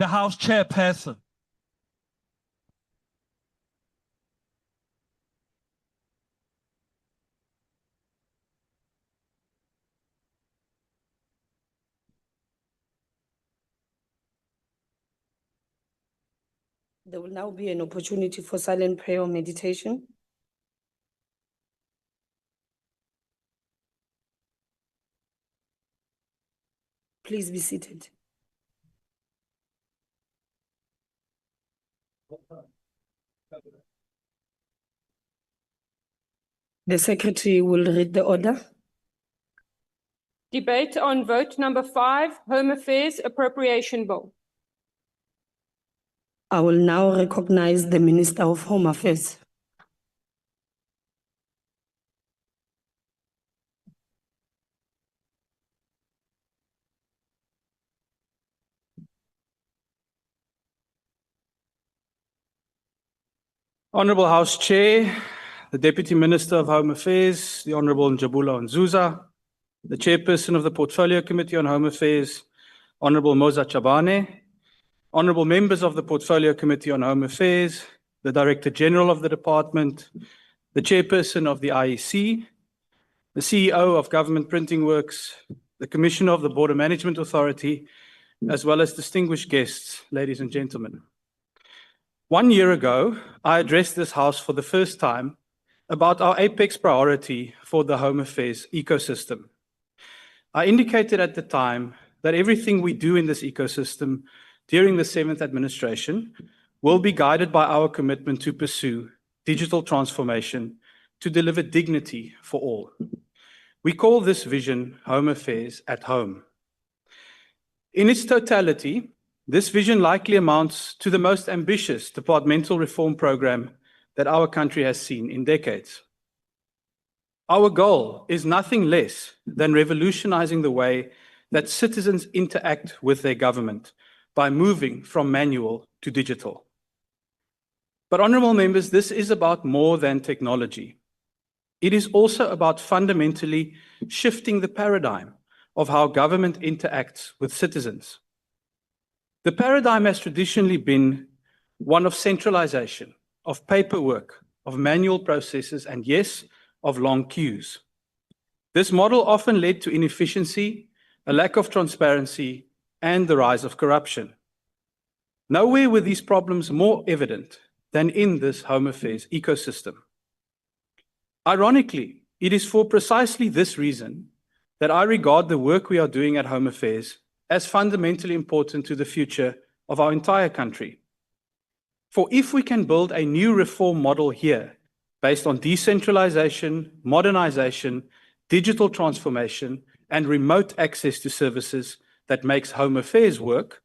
The House Chairperson. There will now be an opportunity for silent prayer or meditation. Please be seated. The Secretary will read the order. Debate on vote number 5, Home Affairs Appropriation Bill. I will now recognize the Minister of Home Affairs. Honourable House Chair, the Deputy Minister of Home Affairs, the Honourable Njabula Nzuza, the Chairperson of the Portfolio Committee on Home Affairs, Honourable Moza Chabane, Honourable Members of the Portfolio Committee on Home Affairs, the Director General of the Department, the Chairperson of the IEC, the CEO of Government Printing Works, the Commissioner of the Border Management Authority, as well as distinguished guests, ladies and gentlemen. 1 year ago, I addressed this House for the first time about our apex priority for the home affairs ecosystem. I indicated at the time that everything we do in this ecosystem during the 7th administration will be guided by our commitment to pursue digital transformation to deliver dignity for all. We call this vision Home Affairs at Home. In its totality, this vision likely amounts to the most ambitious departmental reform program that our country has seen in decades. Our goal is nothing less than revolutionizing the way that citizens interact with their government by moving from manual to digital. But honourable members, this is about more than technology. It is also about fundamentally shifting the paradigm of how government interacts with citizens. The paradigm has traditionally been one of centralization, of paperwork, of manual processes, and yes, of long queues. This model often led to inefficiency, a lack of transparency, and the rise of corruption. Nowhere were these problems more evident than in this home affairs ecosystem. Ironically, it is for precisely this reason that I regard the work we are doing at Home Affairs as fundamentally important to the future of our entire country. For if we can build a new reform model here based on decentralization, modernization, digital transformation, and remote access to services that makes home affairs work,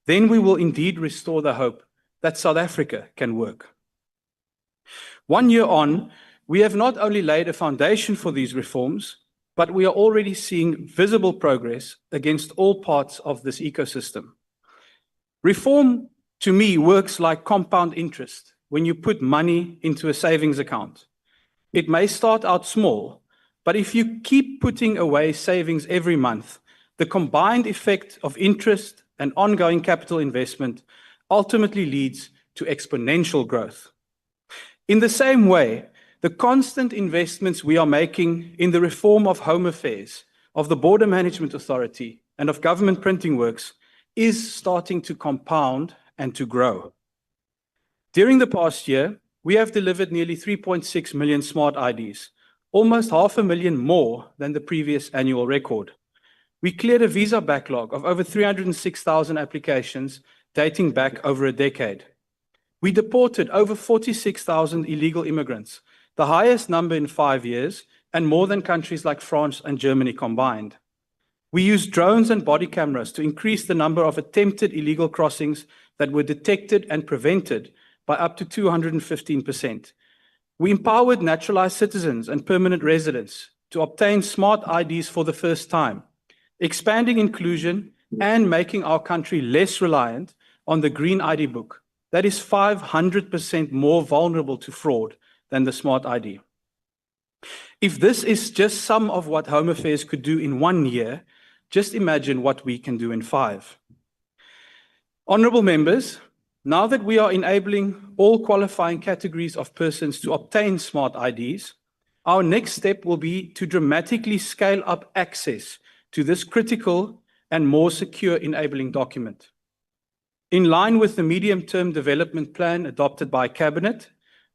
then we will indeed restore the hope that South Africa can work. 1 year on, we have not only laid a foundation for these reforms, but we are already seeing visible progress against all parts of this ecosystem. Reform, to me, works like compound interest when you put money into a savings account. It may start out small, but if you keep putting away savings every month, the combined effect of interest and ongoing capital investment ultimately leads to exponential growth. In the same way, the constant investments we are making in the reform of home affairs, of the Border Management Authority, and of Government Printing Works is starting to compound and to grow. During the past year, we have delivered nearly 3.6 million smart IDs, almost 500,000 more than the previous annual record. We cleared a visa backlog of over 306,000 applications dating back over a decade. We deported over 46,000 illegal immigrants, the highest number in 5 years, and more than countries like France and Germany combined. We used drones and body cameras to increase the number of attempted illegal crossings that were detected and prevented by up to 215%. We empowered naturalized citizens and permanent residents to obtain smart IDs for the first time, expanding inclusion and making our country less reliant on the green ID book that is 500% more vulnerable to fraud than the smart ID. If this is just some of what Home Affairs could do in 1 year, just imagine what we can do in 5. Honourable members, now that we are enabling all qualifying categories of persons to obtain smart IDs, our next step will be to dramatically scale up access to this critical and more secure enabling document. In line with the medium-term development plan adopted by Cabinet,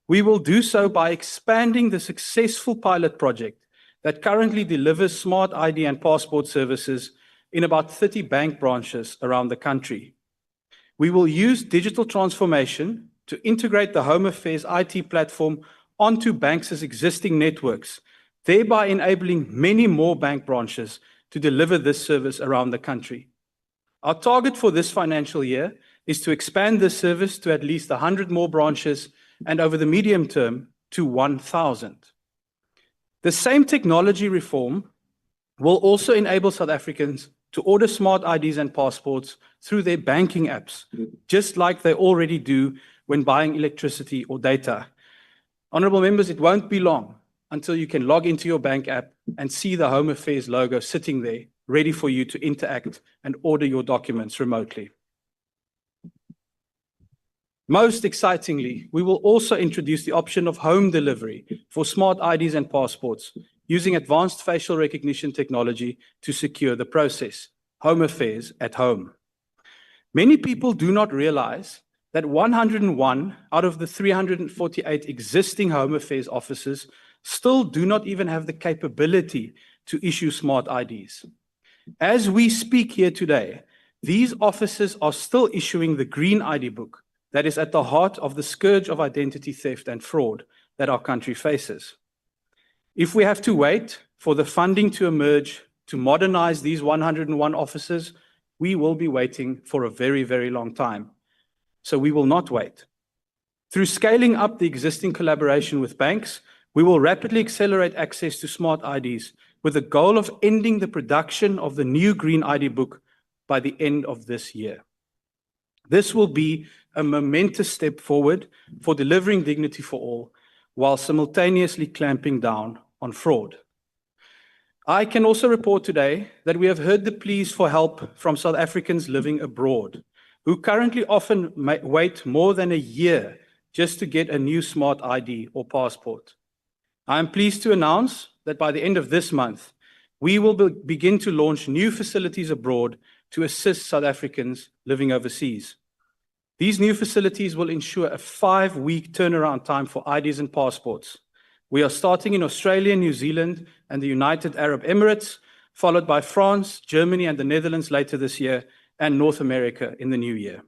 we will do so by expanding the successful pilot project that currently delivers smart ID and passport services in about 30 bank branches around the country. We will use digital transformation to integrate the Home Affairs IT platform onto banks' existing networks, thereby enabling many more bank branches to deliver this service around the country. Our target for this financial year is to expand this service to at least 100 more branches and over the medium term to 1,000. The same technology reform will also enable South Africans to order smart IDs and passports through their banking apps, just like they already do when buying electricity or data. Honourable members, it won't be long until you can log into your bank app and see the Home Affairs logo sitting there, ready for you to interact and order your documents remotely. Most excitingly, we will also introduce the option of home delivery for smart IDs and passports using advanced facial recognition technology to secure the process. Home Affairs at home. Many people do not realize that 101 out of the 348 existing Home Affairs offices still do not even have the capability to issue smart IDs. As we speak here today, these offices are still issuing the green ID book that is at the heart of the scourge of identity theft and fraud that our country faces. If we have to wait for the funding to emerge to modernize these 101 offices, we will be waiting for a very, very long time. So we will not wait. Through scaling up the existing collaboration with banks, we will rapidly accelerate access to smart IDs with the goal of ending the production of the new green ID book by the end of this year. This will be a momentous step forward for delivering dignity for all, while simultaneously clamping down on fraud. I can also report today that we have heard the pleas for help from South Africans living abroad, who currently often wait more than a year just to get a new smart ID or passport. I am pleased to announce that by the end of this month, we will begin to launch new facilities abroad to assist South Africans living overseas. These new facilities will ensure a 5-week turnaround time for IDs and passports. We are starting in Australia, New Zealand, and the United Arab Emirates, followed by France, Germany, and the Netherlands later this year, and North America in the new year.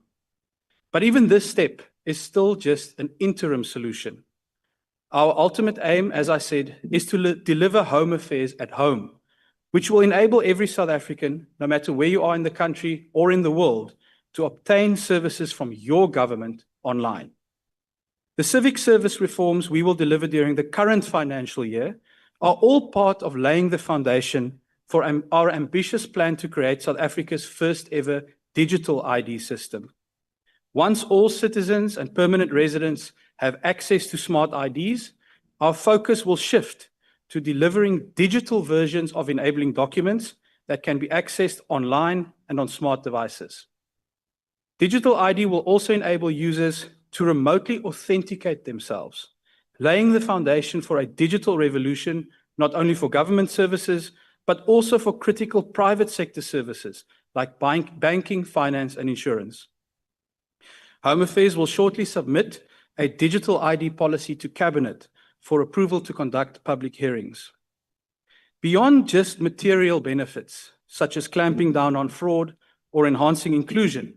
But even this step is still just an interim solution. Our ultimate aim, as I said, is to deliver Home Affairs at home, which will enable every South African, no matter where you are in the country or in the world, to obtain services from your government online. The civic service reforms we will deliver during the current financial year are all part of laying the foundation for our ambitious plan to create South Africa's first ever digital ID system. Once all citizens and permanent residents have access to smart IDs, our focus will shift to delivering digital versions of enabling documents that can be accessed online and on smart devices. Digital ID will also enable users to remotely authenticate themselves, laying the foundation for a digital revolution, not only for government services, but also for critical private sector services like banking, finance, and insurance. Home Affairs will shortly submit a digital ID policy to Cabinet for approval to conduct public hearings. Beyond just material benefits, such as clamping down on fraud or enhancing inclusion,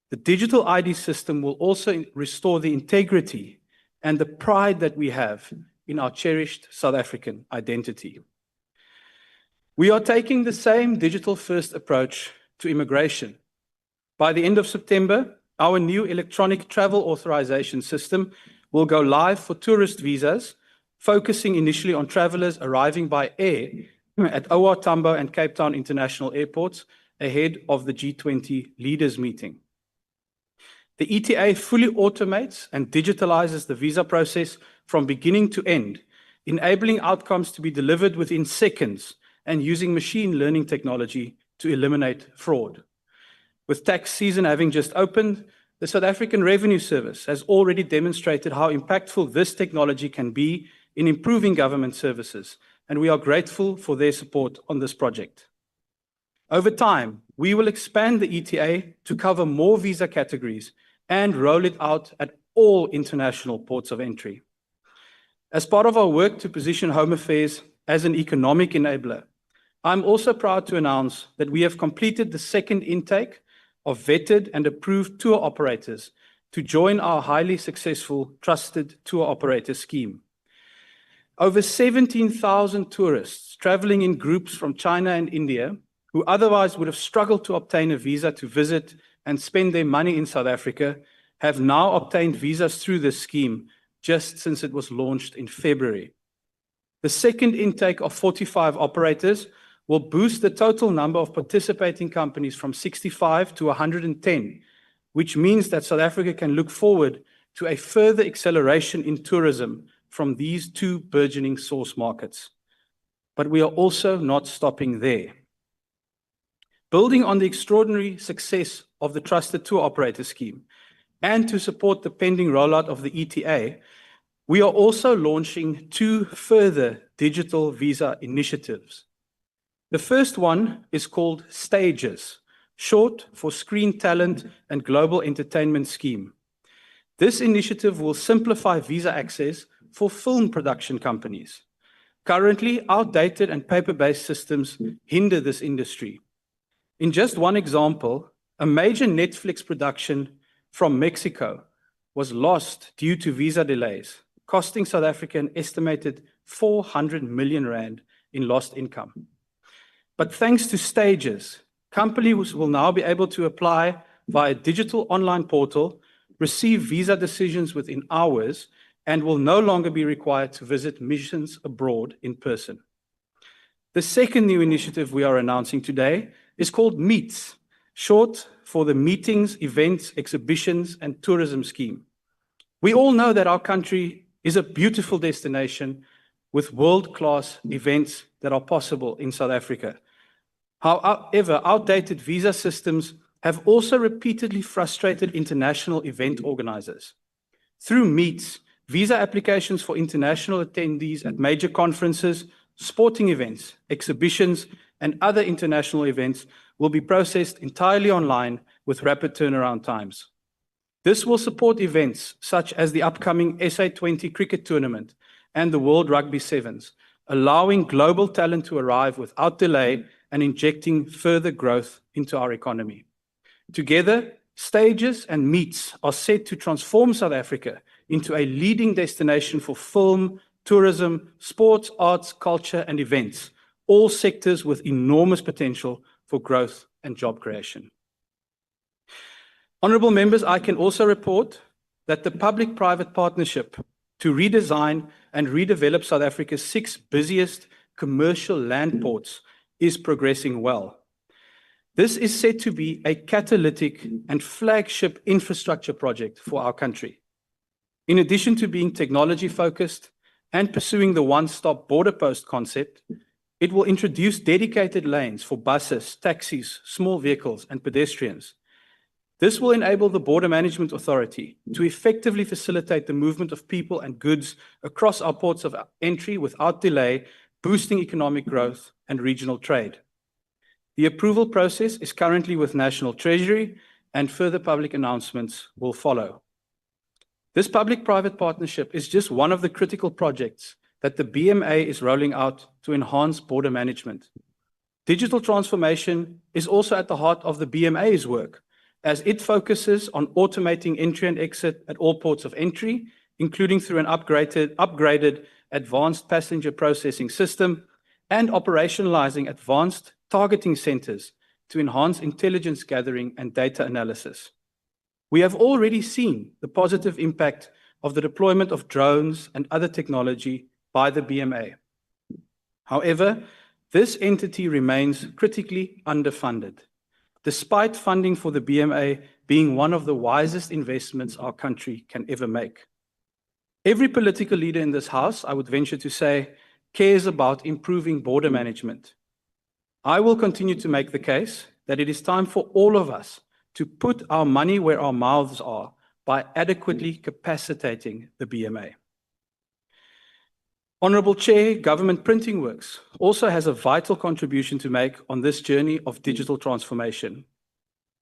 the digital ID system will also restore the integrity and the pride that we have in our cherished South African identity. We are taking the same digital-first approach to immigration. By the end of September, our new electronic travel authorization system will go live for tourist visas, focusing initially on travelers arriving by air at OR Tambo and Cape Town International Airports ahead of the G20 leaders meeting. The ETA fully automates and digitalizes the visa process from beginning to end, enabling outcomes to be delivered within seconds and using machine learning technology to eliminate fraud. With tax season having just opened, the South African Revenue Service has already demonstrated how impactful this technology can be in improving government services, and we are grateful for their support on this project. Over time, we will expand the ETA to cover more visa categories and roll it out at all international ports of entry. As part of our work to position Home Affairs as an economic enabler, I'm also proud to announce that we have completed the second intake of vetted and approved tour operators to join our highly successful Trusted Tour Operator scheme. Over 17,000 tourists traveling in groups from China and India, who otherwise would have struggled to obtain a visa to visit and spend their money in South Africa, have now obtained visas through this scheme just since it was launched in February. The second intake of 45 operators will boost the total number of participating companies from 65 to 110, which means that South Africa can look forward to a further acceleration in tourism from these two burgeoning source markets. But we are also not stopping there. Building on the extraordinary success of the Trusted Tour Operator scheme and to support the pending rollout of the ETA, we are also launching two further digital visa initiatives. The first one is called STAGES, short for Screen Talent and Global Entertainment Scheme. This initiative will simplify visa access for film production companies. Currently, outdated and paper-based systems hinder this industry. In just one example, a major Netflix production from Mexico was lost due to visa delays, costing South Africa an estimated 400 million rand in lost income. But thanks to STAGES, companies will now be able to apply via a digital online portal, receive visa decisions within hours, and will no longer be required to visit missions abroad in person. The second new initiative we are announcing today is called MEETS, short for the Meetings, Events, Exhibitions, and Tourism Scheme. We all know that our country is a beautiful destination with world-class events that are possible in South Africa. However, outdated visa systems have also repeatedly frustrated international event organizers. Through MEETS, visa applications for international attendees at major conferences, sporting events, exhibitions, and other international events will be processed entirely online with rapid turnaround times. This will support events such as the upcoming SA20 cricket tournament and the World Rugby Sevens, allowing global talent to arrive without delay and injecting further growth into our economy. Together, STAGES and MEETS are set to transform South Africa into a leading destination for film, tourism, sports, arts, culture, and events, all sectors with enormous potential for growth and job creation. Honourable members, I can also report that the public-private partnership to redesign and redevelop South Africa's 6 busiest commercial land ports is progressing well. This is set to be a catalytic and flagship infrastructure project for our country. In addition to being technology-focused and pursuing the one-stop border post concept, it will introduce dedicated lanes for buses, taxis, small vehicles, and pedestrians. This will enable the Border Management Authority to effectively facilitate the movement of people and goods across our ports of entry without delay, boosting economic growth and regional trade. The approval process is currently with National Treasury, and further public announcements will follow. This public-private partnership is just one of the critical projects that the BMA is rolling out to enhance border management. Digital transformation is also at the heart of the BMA's work, as it focuses on automating entry and exit at all ports of entry, including through an upgraded advanced passenger processing system and operationalizing advanced targeting centers to enhance intelligence gathering and data analysis. We have already seen the positive impact of the deployment of drones and other technology by the BMA. However, this entity remains critically underfunded, despite funding for the BMA being one of the wisest investments our country can ever make. Every political leader in this House, I would venture to say, cares about improving border management. I will continue to make the case that it is time for all of us to put our money where our mouths are by adequately capacitating the BMA. Honourable Chair, Government Printing Works also has a vital contribution to make on this journey of digital transformation.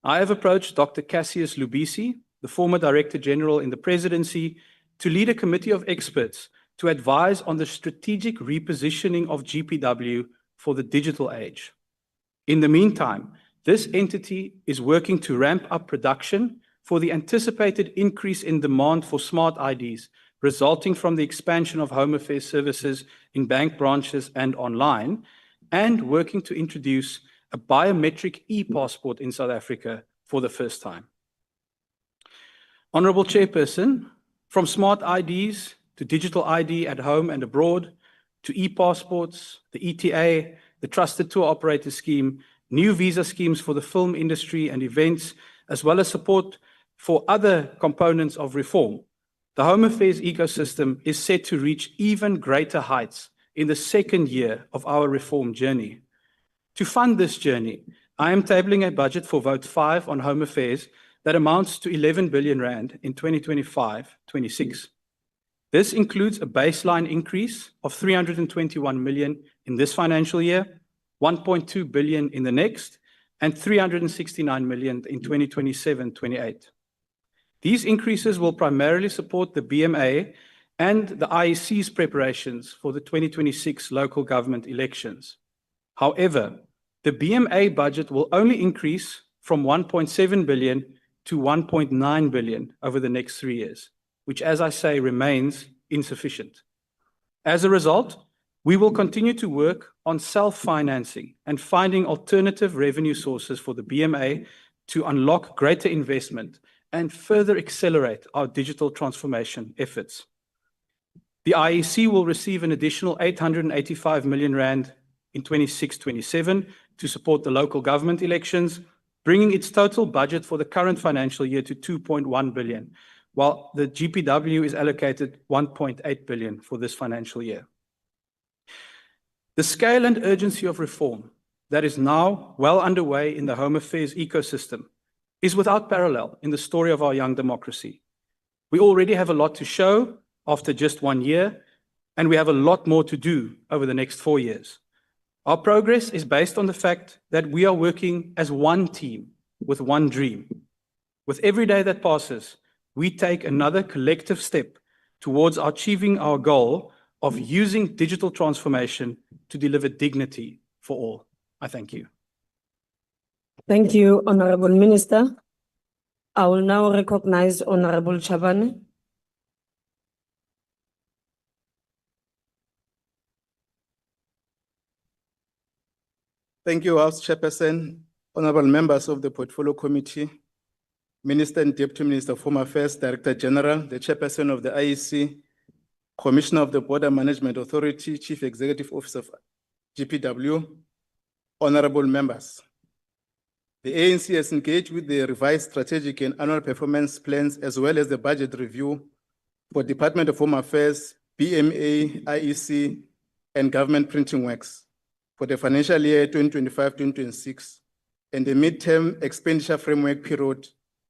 I have approached Dr. Cassius Lubisi, the former Director General in the Presidency, to lead a committee of experts to advise on the strategic repositioning of GPW for the digital age. In the meantime, this entity is working to ramp up production for the anticipated increase in demand for smart IDs, resulting from the expansion of Home Affairs services in bank branches and online, and working to introduce a biometric e-passport in South Africa for the first time. Honourable Chairperson, from smart IDs to digital ID at home and abroad, to e-passports, the ETA, the Trusted Tour Operator Scheme, new visa schemes for the film industry and events, as well as support for other components of reform, the Home Affairs ecosystem is set to reach even greater heights in the second year of our reform journey. To fund this journey, I am tabling a budget for Vote 5 on Home Affairs that amounts to 11 billion rand in 2025-26. This includes a baseline increase of 321 million in this financial year, 1.2 billion in the next, and 369 million in 2027-28. These increases will primarily support the BMA and the IEC's preparations for the 2026 local government elections. However, the BMA budget will only increase from 1.7 billion to 1.9 billion over the next 3 years, which, as I say, remains insufficient. As a result, we will continue to work on self-financing and finding alternative revenue sources for the BMA to unlock greater investment and further accelerate our digital transformation efforts. The IEC will receive an additional 885 million rand in 26-27 to support the local government elections, bringing its total budget for the current financial year to 2.1 billion, while the GPW is allocated 1.8 billion for this financial year. The scale and urgency of reform that is now well underway in the Home Affairs ecosystem is without parallel in the story of our young democracy. We already have a lot to show after just 1 year, and we have a lot more to do over the next 4 years. Our progress is based on the fact that we are working as one team with one dream. With every day that passes, we take another collective step towards achieving our goal of using digital transformation to deliver dignity for all. I thank you. Thank you, Honourable Minister. I will now recognize Honourable Chabane. Thank you, House Chairperson, honourable members of the Portfolio Committee, Minister and Deputy Minister of Home Affairs, Director General, the Chairperson of the IEC, Commissioner of the Border Management Authority, Chief Executive Officer of GPW, honourable members. The ANC has engaged with the revised strategic and annual performance plans as well as the budget review for Department of Home Affairs, BMA, IEC, and Government Printing Works for the financial year 2025-2026 and the midterm expenditure framework period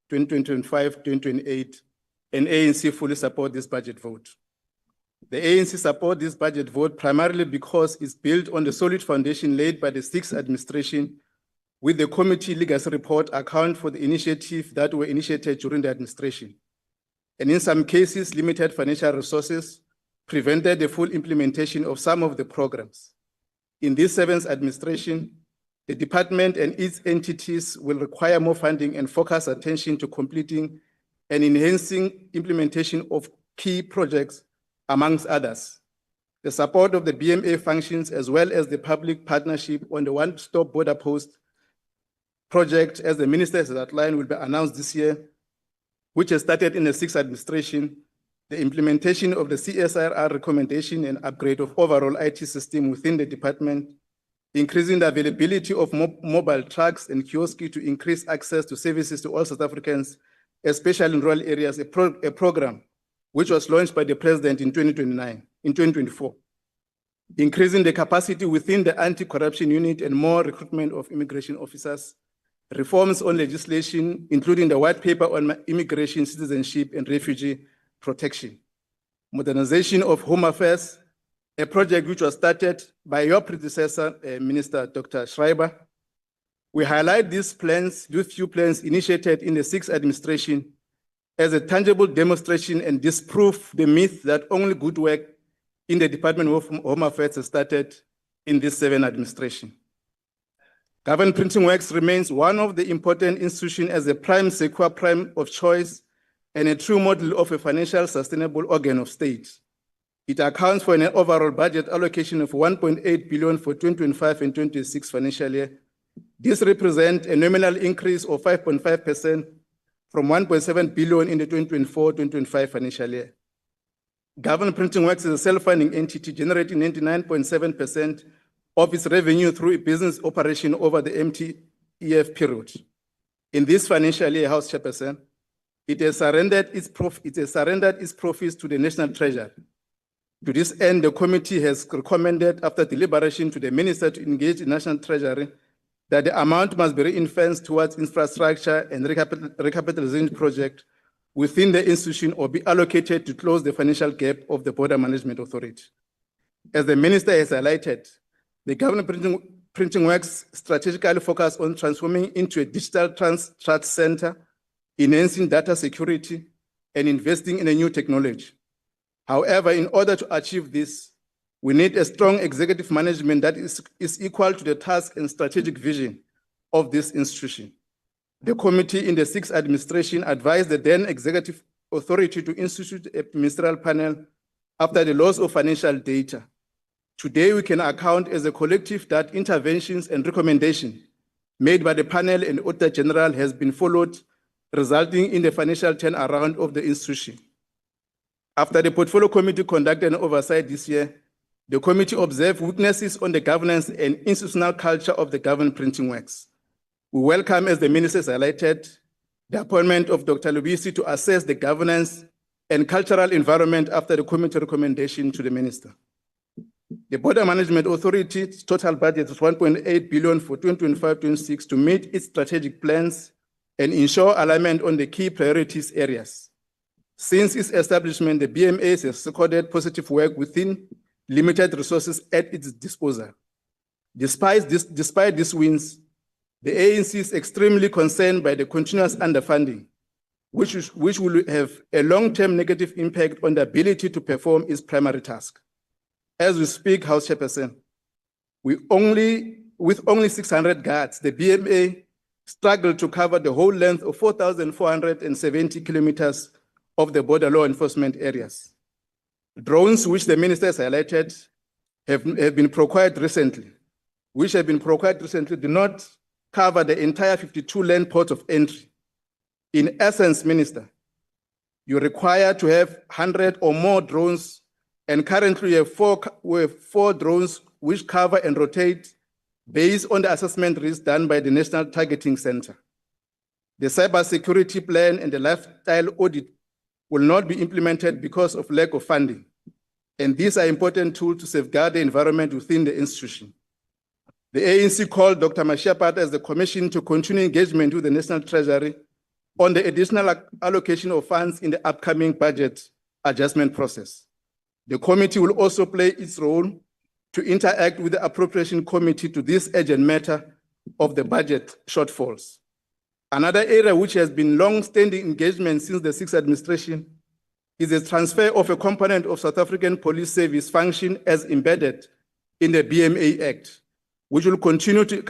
2025-2028, and ANC fully support this budget vote. The ANC support this budget vote primarily because it's built on the solid foundation laid by the sixth administration, with the committee legacy report account for the initiative that were initiated during the administration. And in some cases, limited financial resources prevented the full implementation of some of the programs. In this seventh administration, the department and its entities will require more funding and focus attention to completing and enhancing implementation of key projects, amongst others. The support of the BMA functions as well as the public partnership on the one-stop border post project, as the minister has outlined, will be announced this year, which has started in the sixth administration. The implementation of the CSIR recommendation and upgrade of overall IT system within the department, increasing the availability of mobile trucks and kiosks to increase access to services to all South Africans, especially in rural areas, a program which was launched by the president in 2024. Increasing the capacity within the anti-corruption unit and more recruitment of immigration officers, reforms on legislation, including the white paper on immigration, citizenship, and refugee protection, modernization of Home Affairs, a project which was started by your predecessor, Minister Dr. Schreiber. We highlight these few plans initiated in the sixth administration as a tangible demonstration and disprove the myth that only good work in the Department of Home Affairs has started in this seventh administration. Government Printing Works remains one of the important institutions as a prime secure prime of choice and a true model of a financial sustainable organ of state. It accounts for an overall budget allocation of 1.8 billion for 2025 and 26 financial year. This represents a nominal increase of 5.5% from 1.7 billion in the 2024-2025 financial year. Government Printing Works is a self-funding entity generating 99.7% of its revenue through business operation over the MTEF period. In this financial year, House Chairperson, it has surrendered its profits to the National Treasury. To this end, the committee has recommended, after deliberation to the Minister to engage the National Treasury, that the amount must be reinvested towards infrastructure and recapitalization project within the institution or be allocated to close the financial gap of the Border Management Authority. As the Minister has highlighted, the Government Printing Works strategically focus on transforming into a digital trust center, enhancing data security, and investing in a new technology. However, in order to achieve this, we need a strong executive management that is equal to the task and strategic vision of this institution. The committee in the sixth administration advised the then executive authority to institute a ministerial panel after the loss of financial data. Today, we can account as a collective that interventions and recommendations made by the panel and Auditor General has been followed, resulting in the financial turnaround of the institution. After the Portfolio Committee conducted an oversight this year, the committee observed weaknesses on the governance and institutional culture of the Government Printing Works. We welcome, as the Minister has highlighted, the appointment of Dr. Lubisi to assess the governance and cultural environment after the committee recommendation to the Minister. The Border Management Authority's total budget is 1.8 billion for 2025-26 to meet its strategic plans and ensure alignment on the key priorities areas. Since its establishment, the BMA has recorded positive work within limited resources at its disposal. Despite these wins, the ANC is extremely concerned by the continuous underfunding, which will have a long-term negative impact on the ability to perform its primary task. As we speak, House Chairperson, with only 600 guards, the BMA struggled to cover the whole length of 4,470 kilometers of the border law enforcement areas. Drones, which the Minister has highlighted, have been procured recently, do not cover the entire 52 land ports of entry. In essence, Minister, you require to have 100 or more drones, and currently we have four drones which cover and rotate based on the assessment risk done by the National Targeting Center. The cybersecurity plan and the lifestyle audit will not be implemented because of lack of funding. And these are important tools to safeguard the environment within the institution. The ANC called Dr. Mashiapata as the commission to continue engagement with the National Treasury on the additional allocation of funds in the upcoming budget adjustment process. The committee will also play its role to interact with the appropriation committee to this urgent matter of the budget shortfalls. Another area which has been long-standing engagement since the sixth administration is the transfer of a component of South African Police Service function as embedded in the BMA Act, which will continue to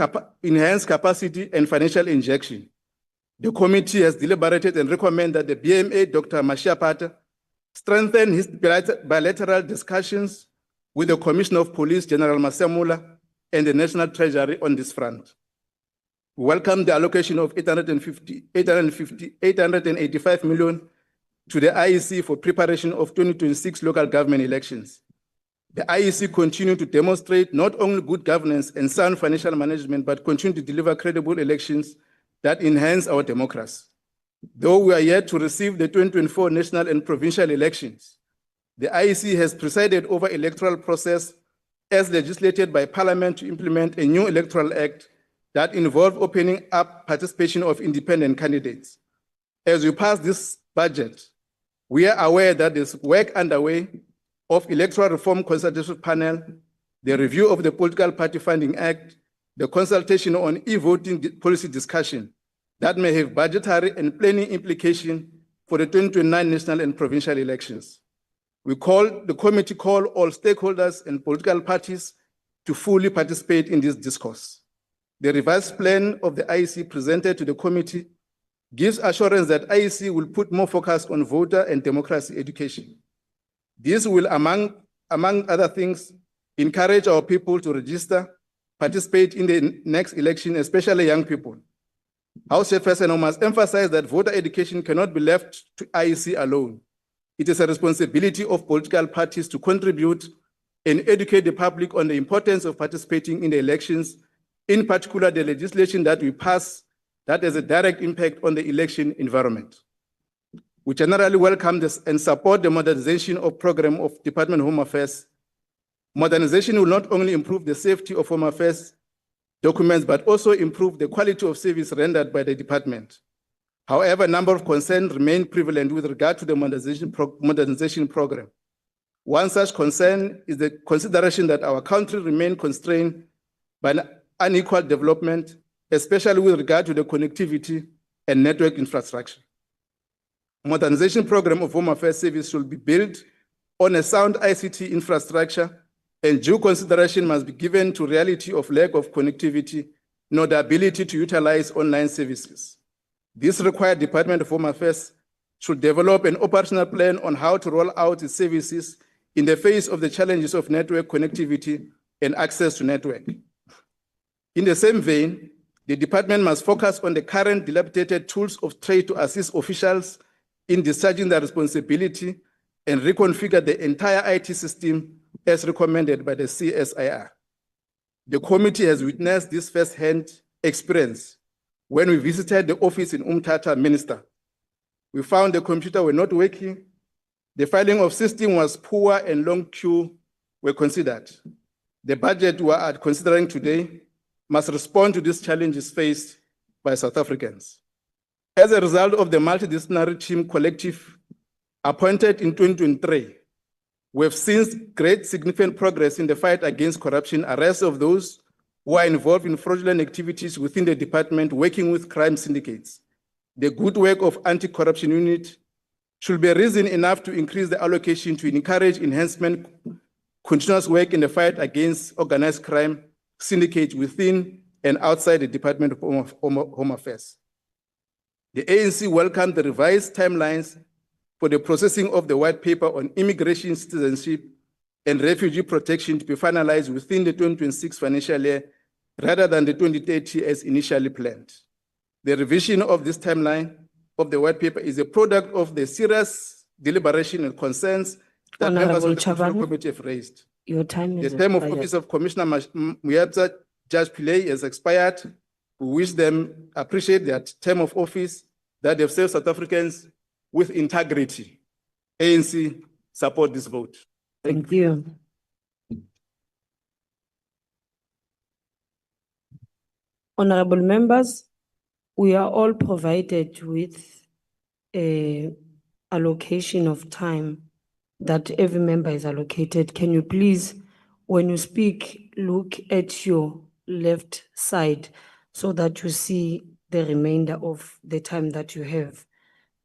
enhance capacity and financial injection. The committee has deliberated and recommended that the BMA, Dr. Mashiapata, strengthen his bilateral discussions with the Commissioner of Police, General Masamula, and the National Treasury on this front. We welcome the allocation of 885 million to the IEC for preparation of 2026 local government elections. The IEC continue to demonstrate not only good governance and sound financial management, but continue to deliver credible elections that enhance our democracy. Though we are yet to receive the 2024 national and provincial elections, the IEC has presided over electoral process as legislated by Parliament to implement a new electoral act that involve opening up participation of independent candidates. As we pass this budget, we are aware that there's work underway of Electoral Reform Consultative Panel, the review of the Political Party Funding Act, the consultation on e-voting policy discussion that may have budgetary and planning implications for the 2029 national and provincial elections. The committee call all stakeholders and political parties to fully participate in this discourse. The revised plan of the IEC presented to the committee gives assurance that IEC will put more focus on voter and democracy education. This will, among other things, encourage our people to register, participate in the next election, especially young people. House Chairperson, I must emphasize that voter education cannot be left to IEC alone. It is a responsibility of political parties to contribute and educate the public on the importance of participating in the elections, in particular the legislation that we pass that has a direct impact on the election environment. We generally welcome this and support the modernization of program of Department of Home Affairs. Modernization will not only improve the safety of Home Affairs documents, but also improve the quality of service rendered by the department. However, a number of concerns remain prevalent with regard to the modernization program. One such concern is the consideration that our country remains constrained by unequal development, especially with regard to the connectivity and network infrastructure. Modernization program of Home Affairs Service should be built on a sound ICT infrastructure, and due consideration must be given to reality of lack of connectivity, nor the ability to utilize online services. This required Department of Home Affairs should develop an operational plan on how to roll out its services in the face of the challenges of network connectivity and access to network. In the same vein, the department must focus on the current dilapidated tools of trade to assist officials in discharging their responsibility and reconfigure the entire IT system as recommended by the CSIR. The committee has witnessed this first-hand experience when we visited the office in Umtata, Minister. We found the computer were not working, the filing of system was poor and long queue were considered. The budget we are considering today must respond to these challenges faced by South Africans. As a result of the multidisciplinary team collective appointed in 2023, we have seen great significant progress in the fight against corruption, arrest of those who are involved in fraudulent activities within the department, working with crime syndicates. The good work of anti-corruption unit should be reason enough to increase the allocation to encourage enhancement, continuous work in the fight against organized crime syndicate within and outside the Department of Home Affairs. The ANC welcomed the revised timelines for the processing of the white paper on immigration, citizenship, and refugee protection to be finalized within the 2026 financial year rather than the 2030 as initially planned. The revision of this timeline of the white paper is a product of the serious deliberation and concerns that members of the Constitutional Committee have raised. Your time is The term of expired. office of Commissioner Muyabza Judge Pillay has expired. We wish them, appreciate that term of office, that they've served South Africans with integrity. ANC support this vote. Thank you. Honorable members, we are all provided with a allocation of time that every member is allocated. Can you please, when you speak, look at your left side so that you see the remainder of the time that you have.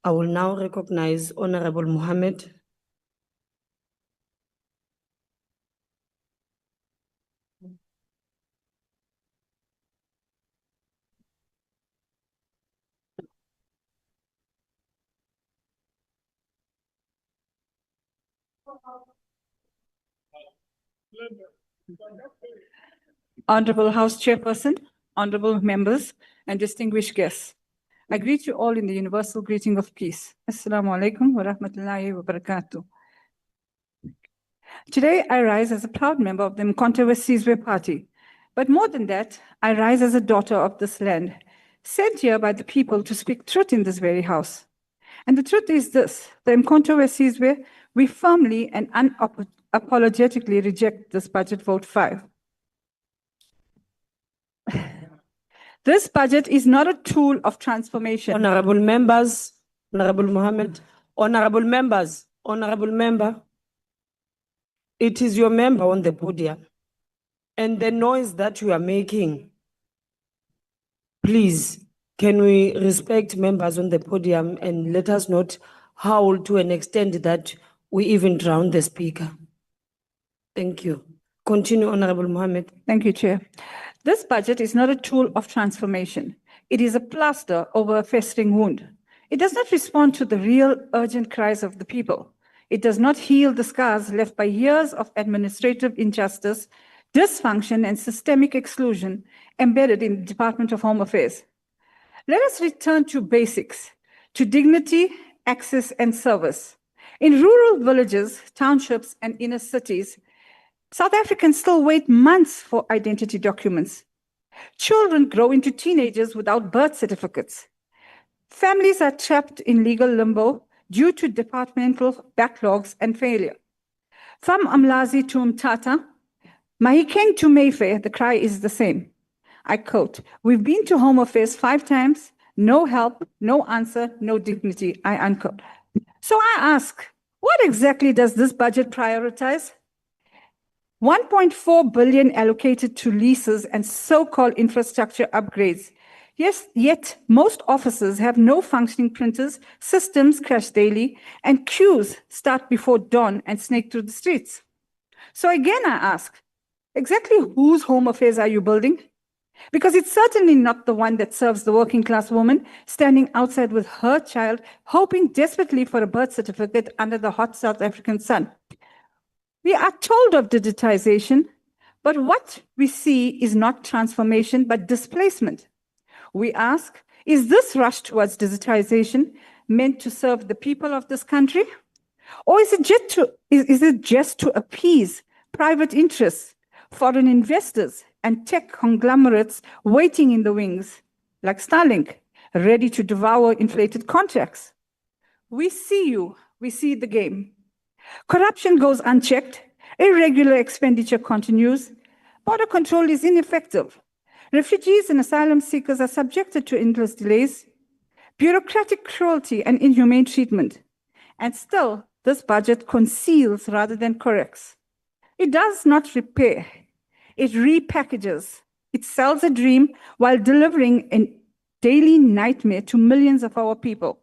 I will now recognize Honorable Mohammed. Honorable House Chairperson, honorable members, and distinguished guests. I greet you all in the universal greeting of peace. Assalamu alaikum wa rahmatullahi wa barakatuh. Today, I rise as a proud member of the Mkhonto Wesizwe Party. But more than that, I rise as a daughter of this land, sent here by the people to speak truth in this very house. And the truth is this: the Mkhonto Wesizwe, we firmly and unapologetically reject this budget vote 5. This budget is not a tool of transformation. Honorable members, Honorable Mohammed, honorable members, honorable member. It is your member on the podium. And the noise that you are making, please, can we respect members on the podium and let us not howl to an extent that we even drown the speaker? Thank you. Continue, Honorable Mohammed. Thank you, Chair. This budget is not a tool of transformation. It is a plaster over a festering wound. It does not respond to the real urgent cries of the people. It does not heal the scars left by years of administrative injustice, dysfunction, and systemic exclusion embedded in the Department of Home Affairs. Let us return to basics, to dignity, access, and service. In rural villages, townships, and inner cities, South Africans still wait months for identity documents. Children grow into teenagers without birth certificates. Families are trapped in legal limbo due to departmental backlogs and failure. From Umlazi to Mthatha, Mahikeng to Mayfair, the cry is the same. I quote, "We've been to Home Affairs 5 times, no help, no answer, no dignity," I unquote. So I ask, what exactly does this budget prioritize? 1.4 billion allocated to leases and so-called infrastructure upgrades. Yes, yet most offices have no functioning printers, systems crash daily, and queues start before dawn and snake through the streets. So again, I ask, exactly whose Home Affairs are you building? Because it's certainly not the one that serves the working class woman standing outside with her child, hoping desperately for a birth certificate under the hot South African sun. We are told of digitization, but what we see is not transformation, but displacement. We ask, is this rush towards digitization meant to serve the people of this country? Or is it just to appease private interests, foreign investors, and tech conglomerates waiting in the wings, like Starlink, ready to devour inflated contracts? We see you, we see the game. Corruption goes unchecked, irregular expenditure continues, border control is ineffective. Refugees and asylum seekers are subjected to endless delays, bureaucratic cruelty and inhumane treatment. And still, this budget conceals rather than corrects. It does not repair, it repackages. It sells a dream while delivering a daily nightmare to millions of our people.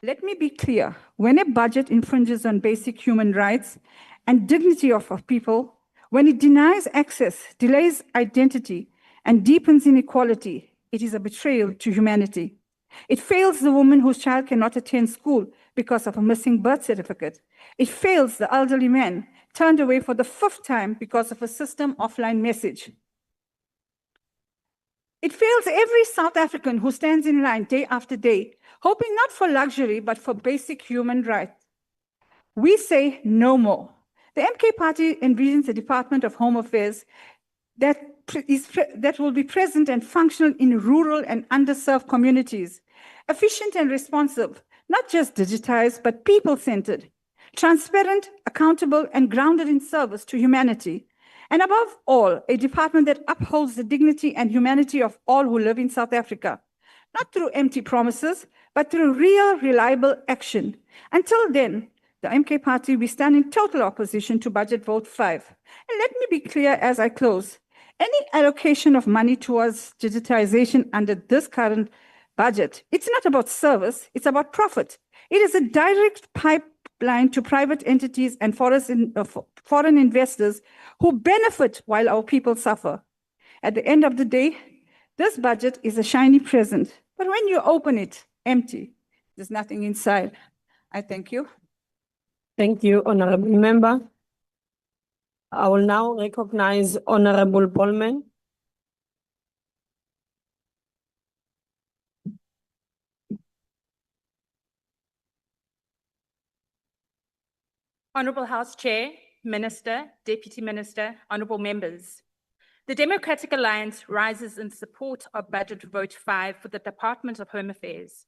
Let me be clear, when a budget infringes on basic human rights and dignity of our people, when it denies access, delays identity, and deepens inequality, it is a betrayal to humanity. It fails the woman whose child cannot attend school because of a missing birth certificate. It fails the elderly man turned away for the 5th time because of a system offline message. It fails every South African who stands in line day after day, hoping not for luxury, but for basic human rights. We say no more. The MK Party envisions a Department of Home Affairs that will be present and functional in rural and underserved communities, efficient and responsive, not just digitized, but people-centered, transparent, accountable, and grounded in service to humanity. And above all, a department that upholds the dignity and humanity of all who live in South Africa, not through empty promises, but through real, reliable action. Until then, the MK Party, we stand in total opposition to Budget Vote 5. And let me be clear as I close. Any allocation of money towards digitization under this current budget, it's not about service, it's about profit. It is a direct pipeline to private entities and foreign investors who benefit while our people suffer. At the end of the day, this budget is a shiny present, but when you open it, empty. There's nothing inside. I thank you. Thank you, Honorable Member. I will now recognize Honorable Polman. Honorable House Chair, Minister, Deputy Minister, honorable members. The Democratic Alliance rises in support of Budget Vote 5 for the Department of Home Affairs.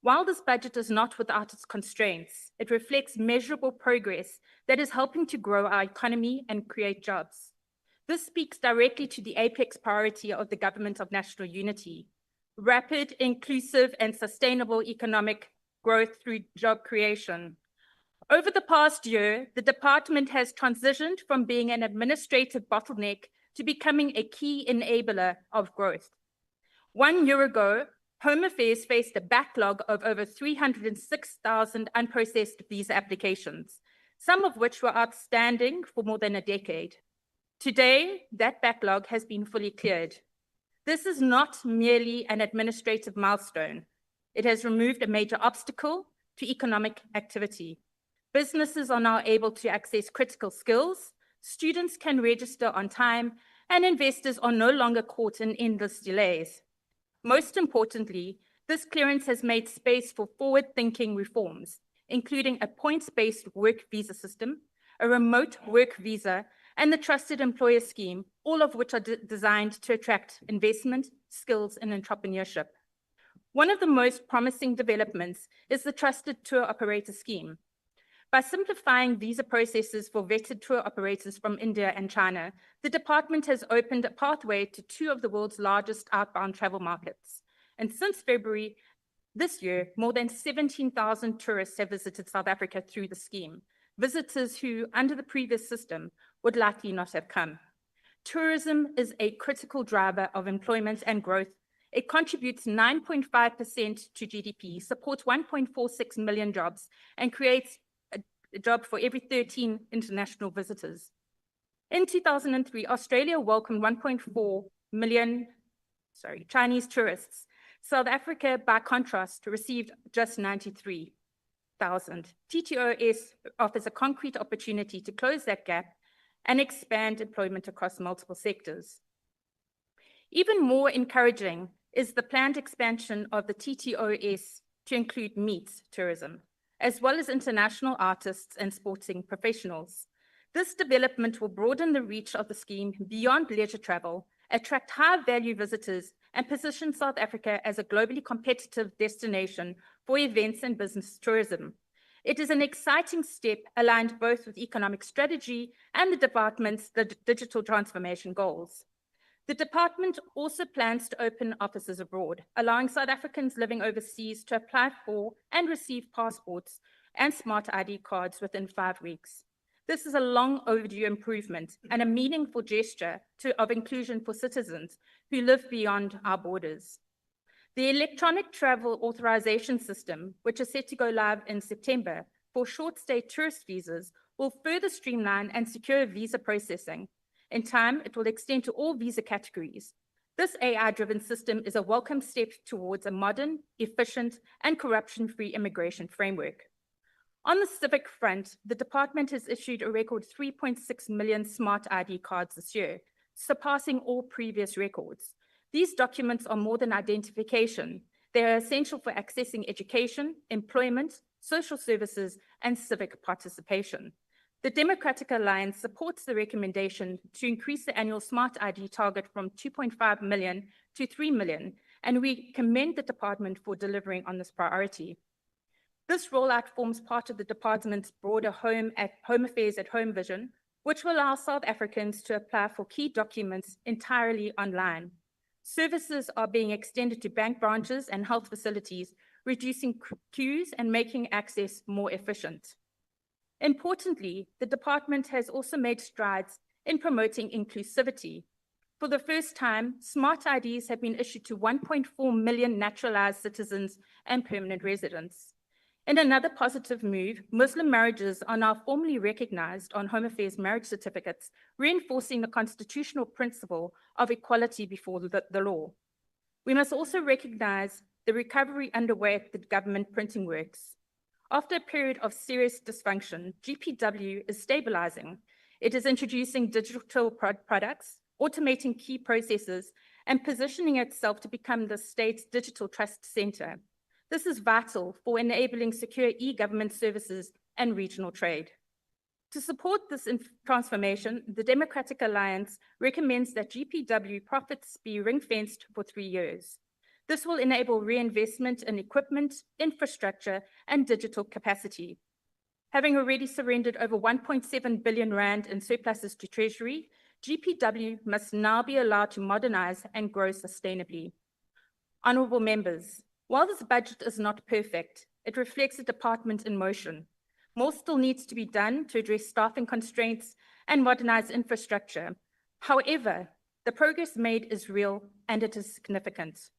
While this budget is not without its constraints, it reflects measurable progress that is helping to grow our economy and create jobs. This speaks directly to the apex priority of the Government of National Unity, rapid, inclusive, and sustainable economic growth through job creation. Over the past year, the department has transitioned from being an administrative bottleneck to becoming a key enabler of growth. 1 year ago, Home Affairs faced a backlog of over 306,000 unprocessed visa applications, some of which were outstanding for more than a decade. Today, that backlog has been fully cleared. This is not merely an administrative milestone. It has removed a major obstacle to economic activity. Businesses are now able to access critical skills, students can register on time, and investors are no longer caught in endless delays. Most importantly, this clearance has made space for forward-thinking reforms, including a points-based work visa system, a remote work visa, and the Trusted Employer Scheme, all of which are designed to attract investment, skills, and entrepreneurship. One of the most promising developments is the Trusted Tour Operator Scheme. By simplifying visa processes for vetted tour operators from India and China, the department has opened a pathway to 2 of the world's largest outbound travel markets. And since February this year, more than 17,000 tourists have visited South Africa through the scheme, visitors who, under the previous system, would likely not have come. Tourism is a critical driver of employment and growth. It contributes 9.5% to GDP, supports 1.46 million jobs, and creates a job for every 13 international visitors. In 2003, Australia welcomed 1.4 million Chinese tourists. South Africa, by contrast, received just 93,000. TTOS offers a concrete opportunity to close that gap and expand employment across multiple sectors. Even more encouraging is the planned expansion of the TTOS to include meets tourism, as well as international artists and sporting professionals. This development will broaden the reach of the scheme beyond leisure travel, attract high-value visitors, and position South Africa as a globally competitive destination for events and business tourism. It is an exciting step aligned both with economic strategy and the department's digital transformation goals. The department also plans to open offices abroad, allowing South Africans living overseas to apply for and receive passports and smart ID cards within 5 weeks. This is a long overdue improvement and a meaningful gesture of inclusion for citizens who live beyond our borders. The electronic travel authorization system, which is set to go live in September for short-stay tourist visas, will further streamline and secure visa processing. In time, it will extend to all visa categories. This AI-driven system is a welcome step towards a modern, efficient, and corruption-free immigration framework. On the civic front, the department has issued a record 3.6 million smart ID cards this year, surpassing all previous records. These documents are more than identification. They are essential for accessing education, employment, social services, and civic participation. The Democratic Alliance supports the recommendation to increase the annual smart ID target from 2.5 million to 3 million, and we commend the department for delivering on this priority. This rollout forms part of the department's broader Home Affairs at Home vision, which will allow South Africans to apply for key documents entirely online. Services are being extended to bank branches and health facilities, reducing queues and making access more efficient. Importantly, the department has also made strides in promoting inclusivity. For the first time, smart IDs have been issued to 1.4 million naturalized citizens and permanent residents. In another positive move, Muslim marriages are now formally recognized on Home Affairs marriage certificates, reinforcing the constitutional principle of equality before the law. We must also recognize the recovery underway at the government printing works. After a period of serious dysfunction, GPW is stabilizing. It is introducing digital products, automating key processes, and positioning itself to become the state's digital trust center. This is vital for enabling secure e-government services and regional trade. To support this transformation, the Democratic Alliance recommends that GPW profits be ring-fenced for 3 years. This will enable reinvestment in equipment, infrastructure, and digital capacity. Having already surrendered over 1.7 billion rand in surpluses to Treasury, GPW must now be allowed to modernize and grow sustainably. Honourable members, while this budget is not perfect, it reflects a department in motion. More still needs to be done to address staffing constraints and modernize infrastructure. However, the progress made is real and it is significant.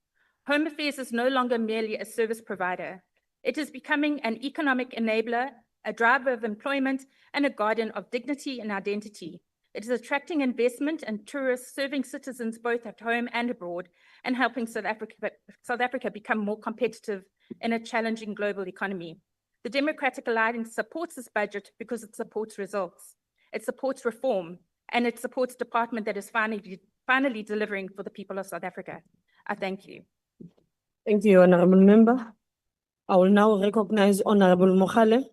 Home Affairs is no longer merely a service provider. It is becoming an economic enabler, a driver of employment, and a guardian of dignity and identity. It is attracting investment and tourists, serving citizens both at home and abroad, and helping South Africa become more competitive in a challenging global economy. The Democratic Alliance supports this budget because it supports results, it supports reform, and it supports a department that is finally delivering for the people of South Africa. I thank you. Thank you, Honorable Member. I will now recognize Honorable Mohale.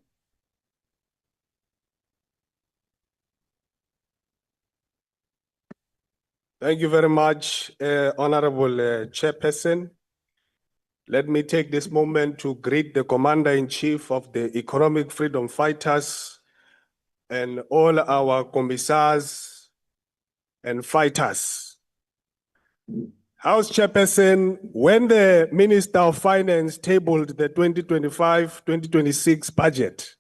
Thank you very much, Honorable Chairperson. Let me take this moment to greet the Commander-in-Chief of the Economic Freedom Fighters and all our commissars and fighters. House Chairperson, when the Minister of Finance tabled the 2025-2026 budget,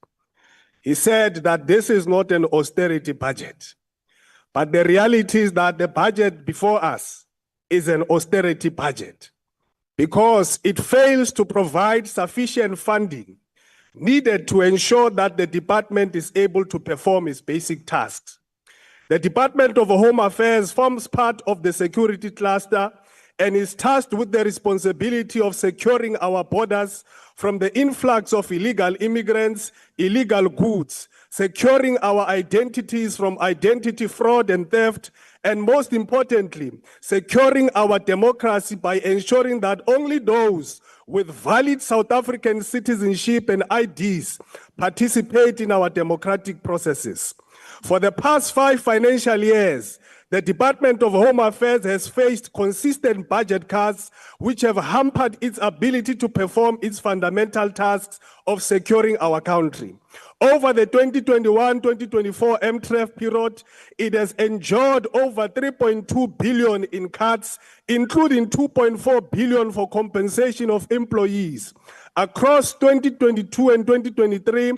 he said that this is not an austerity budget. But the reality is that the budget before us is an austerity budget because it fails to provide sufficient funding needed to ensure that the department is able to perform its basic tasks. The Department of Home Affairs forms part of the security cluster and is tasked with the responsibility of securing our borders from the influx of illegal immigrants, illegal goods, securing our identities from identity fraud and theft, and most importantly, securing our democracy by ensuring that only those with valid South African citizenship and IDs participate in our democratic processes. For the past 5 financial years, the Department of Home Affairs has faced consistent budget cuts which have hampered its ability to perform its fundamental tasks of securing our country. Over the 2021-2024 MTREF period, it has endured over 3.2 billion in cuts, including 2.4 billion for compensation of employees. Across 2022 and 2023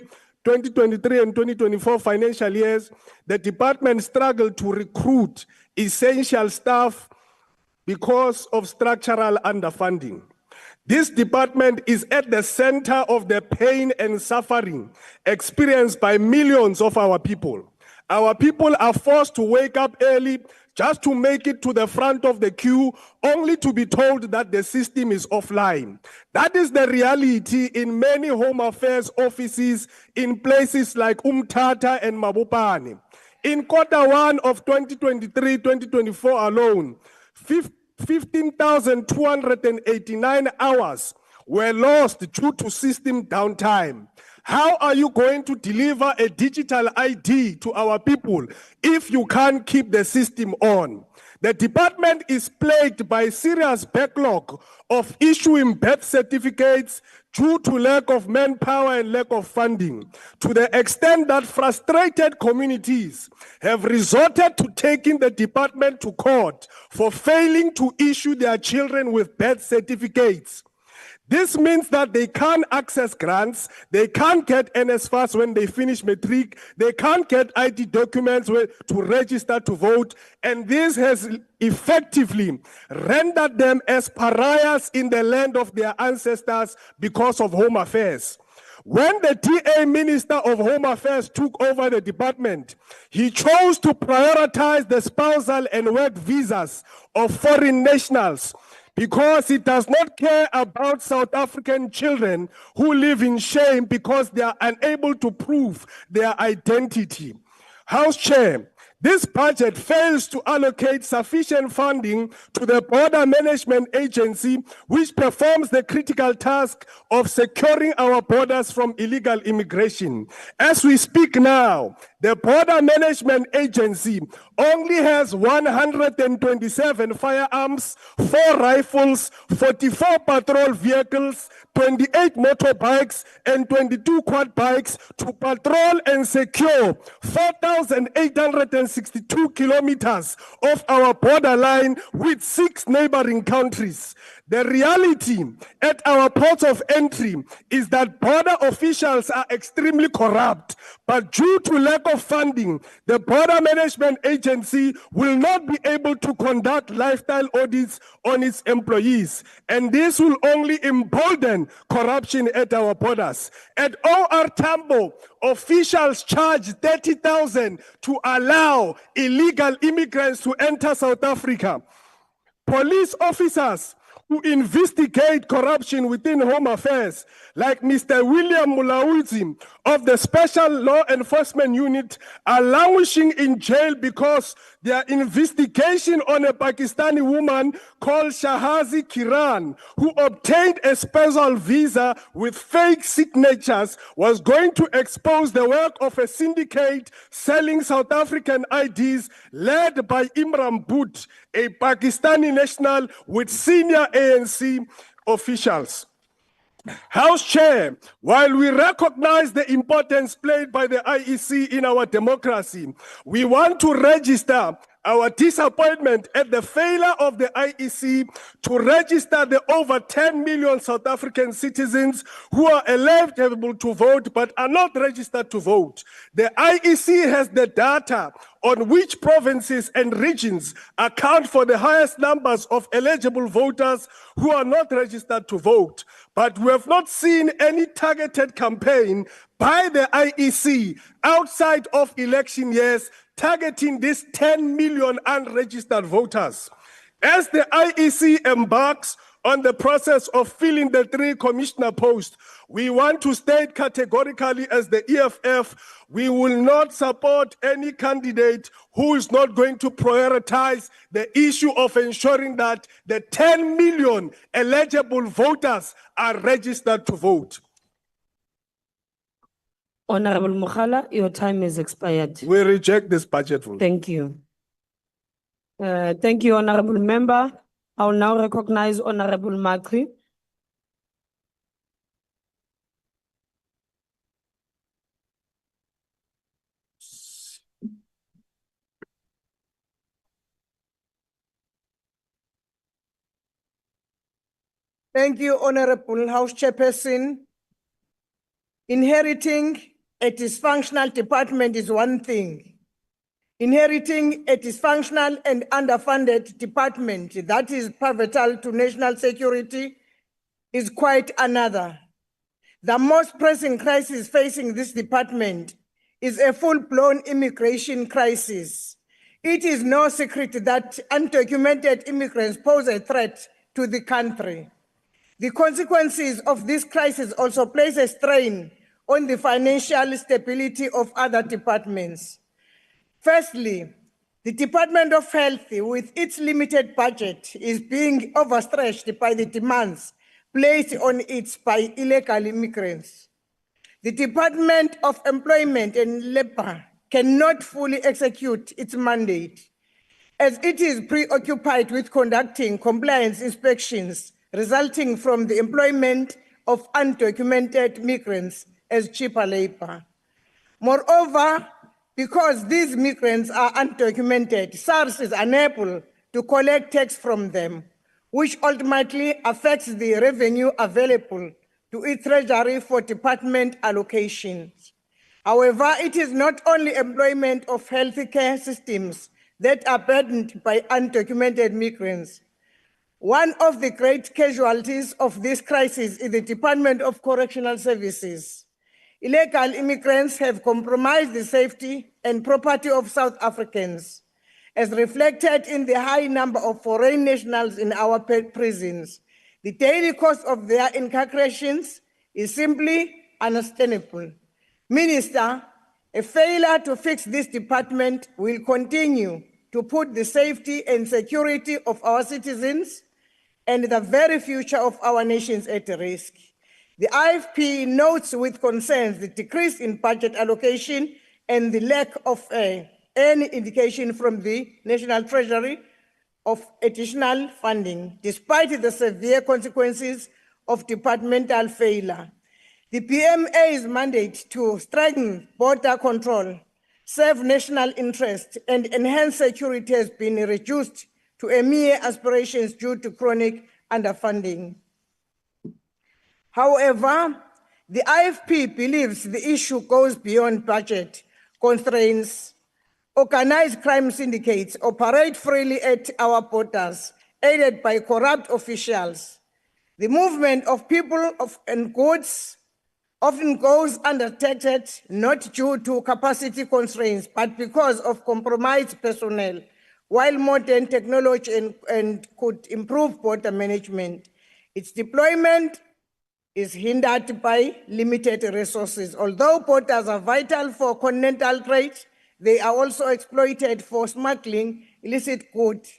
and 2024 financial years, the department struggled to recruit essential staff because of structural underfunding. This department is at the center of the pain and suffering experienced by millions of our people. Our people are forced to wake up early just to make it to the front of the queue, only to be told that the system is offline. That is the reality in many Home Affairs offices in places like Umtata and Mabopane. In Q1 of 2023-2024 alone, 15,289 hours were lost due to system downtime. How are you going to deliver a digital ID to our people if you can't keep the system on? The department is plagued by serious backlog of issuing birth certificates due to lack of manpower and lack of funding, to the extent that frustrated communities have resorted to taking the department to court for failing to issue their children with birth certificates. This means that they can't access grants, they can't get NSFAS when they finish matric, they can't get ID documents to register to vote, and this has effectively rendered them as pariahs in the land of their ancestors because of Home Affairs. When the DA Minister of Home Affairs took over the department, he chose to prioritize the spousal and work visas of foreign nationals, because it does not care about South African children who live in shame because they are unable to prove their identity. House Chair, this budget fails to allocate sufficient funding to the Border Management Agency, which performs the critical task of securing our borders from illegal immigration. As we speak now, the Border Management Agency only has 127 firearms, 4 rifles, 44 patrol vehicles, 28 motorbikes, and 22 quad bikes to patrol and secure 4,862 kilometers of our borderline with 6 neighboring countries. The reality at our ports of entry is that border officials are extremely corrupt, but due to lack of funding, the Border Management Agency will not be able to conduct lifestyle audits on its employees, and this will only embolden corruption at our borders. At OR Tambo, officials charge 30,000 to allow illegal immigrants to enter South Africa. Police officers who investigate corruption within Home Affairs, like Mr. William Mulawuzi of the Special Law Enforcement Unit, are languishing in jail because their investigation on a Pakistani woman called Shahazi Kiran, who obtained a special visa with fake signatures, was going to expose the work of a syndicate selling South African IDs led by Imran Butt, a Pakistani national with senior ANC officials. House Chair, while we recognize the importance played by the IEC in our democracy, we want to register our disappointment at the failure of the IEC to register the over 10 million South African citizens who are eligible to vote but are not registered to vote. The IEC has the data on which provinces and regions account for the highest numbers of eligible voters who are not registered to vote. But we have not seen any targeted campaign by the IEC outside of election years targeting these 10 million unregistered voters. As the IEC embarks on the process of filling the 3 commissioner posts, we want to state categorically as the EFF, we will not support any candidate who is not going to prioritize the issue of ensuring that the 10 million eligible voters are registered to vote. Honorable Mokhala, your time has expired. We reject this budget vote. Thank you. Thank you, Honorable Member. I will now recognize Honorable Makri. Thank you, Honorable House Chairperson. Inheriting a dysfunctional department is one thing. Inheriting a dysfunctional and underfunded department that is pivotal to national security is quite another. The most pressing crisis facing this department is a full-blown immigration crisis. It is no secret that undocumented immigrants pose a threat to the country. The consequences of this crisis also place a strain on the financial stability of other departments. Firstly, the Department of Health, with its limited budget, is being overstretched by the demands placed on it by illegal immigrants. The Department of Employment and Labor cannot fully execute its mandate, as it is preoccupied with conducting compliance inspections resulting from the employment of undocumented migrants as cheaper labor. Moreover, because these migrants are undocumented, SARS is unable to collect tax from them, which ultimately affects the revenue available to its treasury for department allocations. However, it is not only employment of healthcare systems that are burdened by undocumented migrants. One of the great casualties of this crisis is the Department of Correctional Services. Illegal immigrants have compromised the safety and property of South Africans, as reflected in the high number of foreign nationals in our prisons. The daily cost of their incarcerations is simply unsustainable. Minister, a failure to fix this department will continue to put the safety and security of our citizens and the very future of our nations at risk. The IFP notes with concerns the decrease in budget allocation and the lack of any indication from the National Treasury of additional funding, despite the severe consequences of departmental failure. The PMA's mandate to strengthen border control, serve national interest, and enhance security has been reduced to a mere aspirations due to chronic underfunding. However, the IFP believes the issue goes beyond budget constraints. Organized crime syndicates operate freely at our borders, aided by corrupt officials. The movement of people and goods often goes undetected, not due to capacity constraints, but because of compromised personnel. While modern technology and could improve border management, its deployment is hindered by limited resources. Although borders are vital for continental trade, they are also exploited for smuggling illicit goods,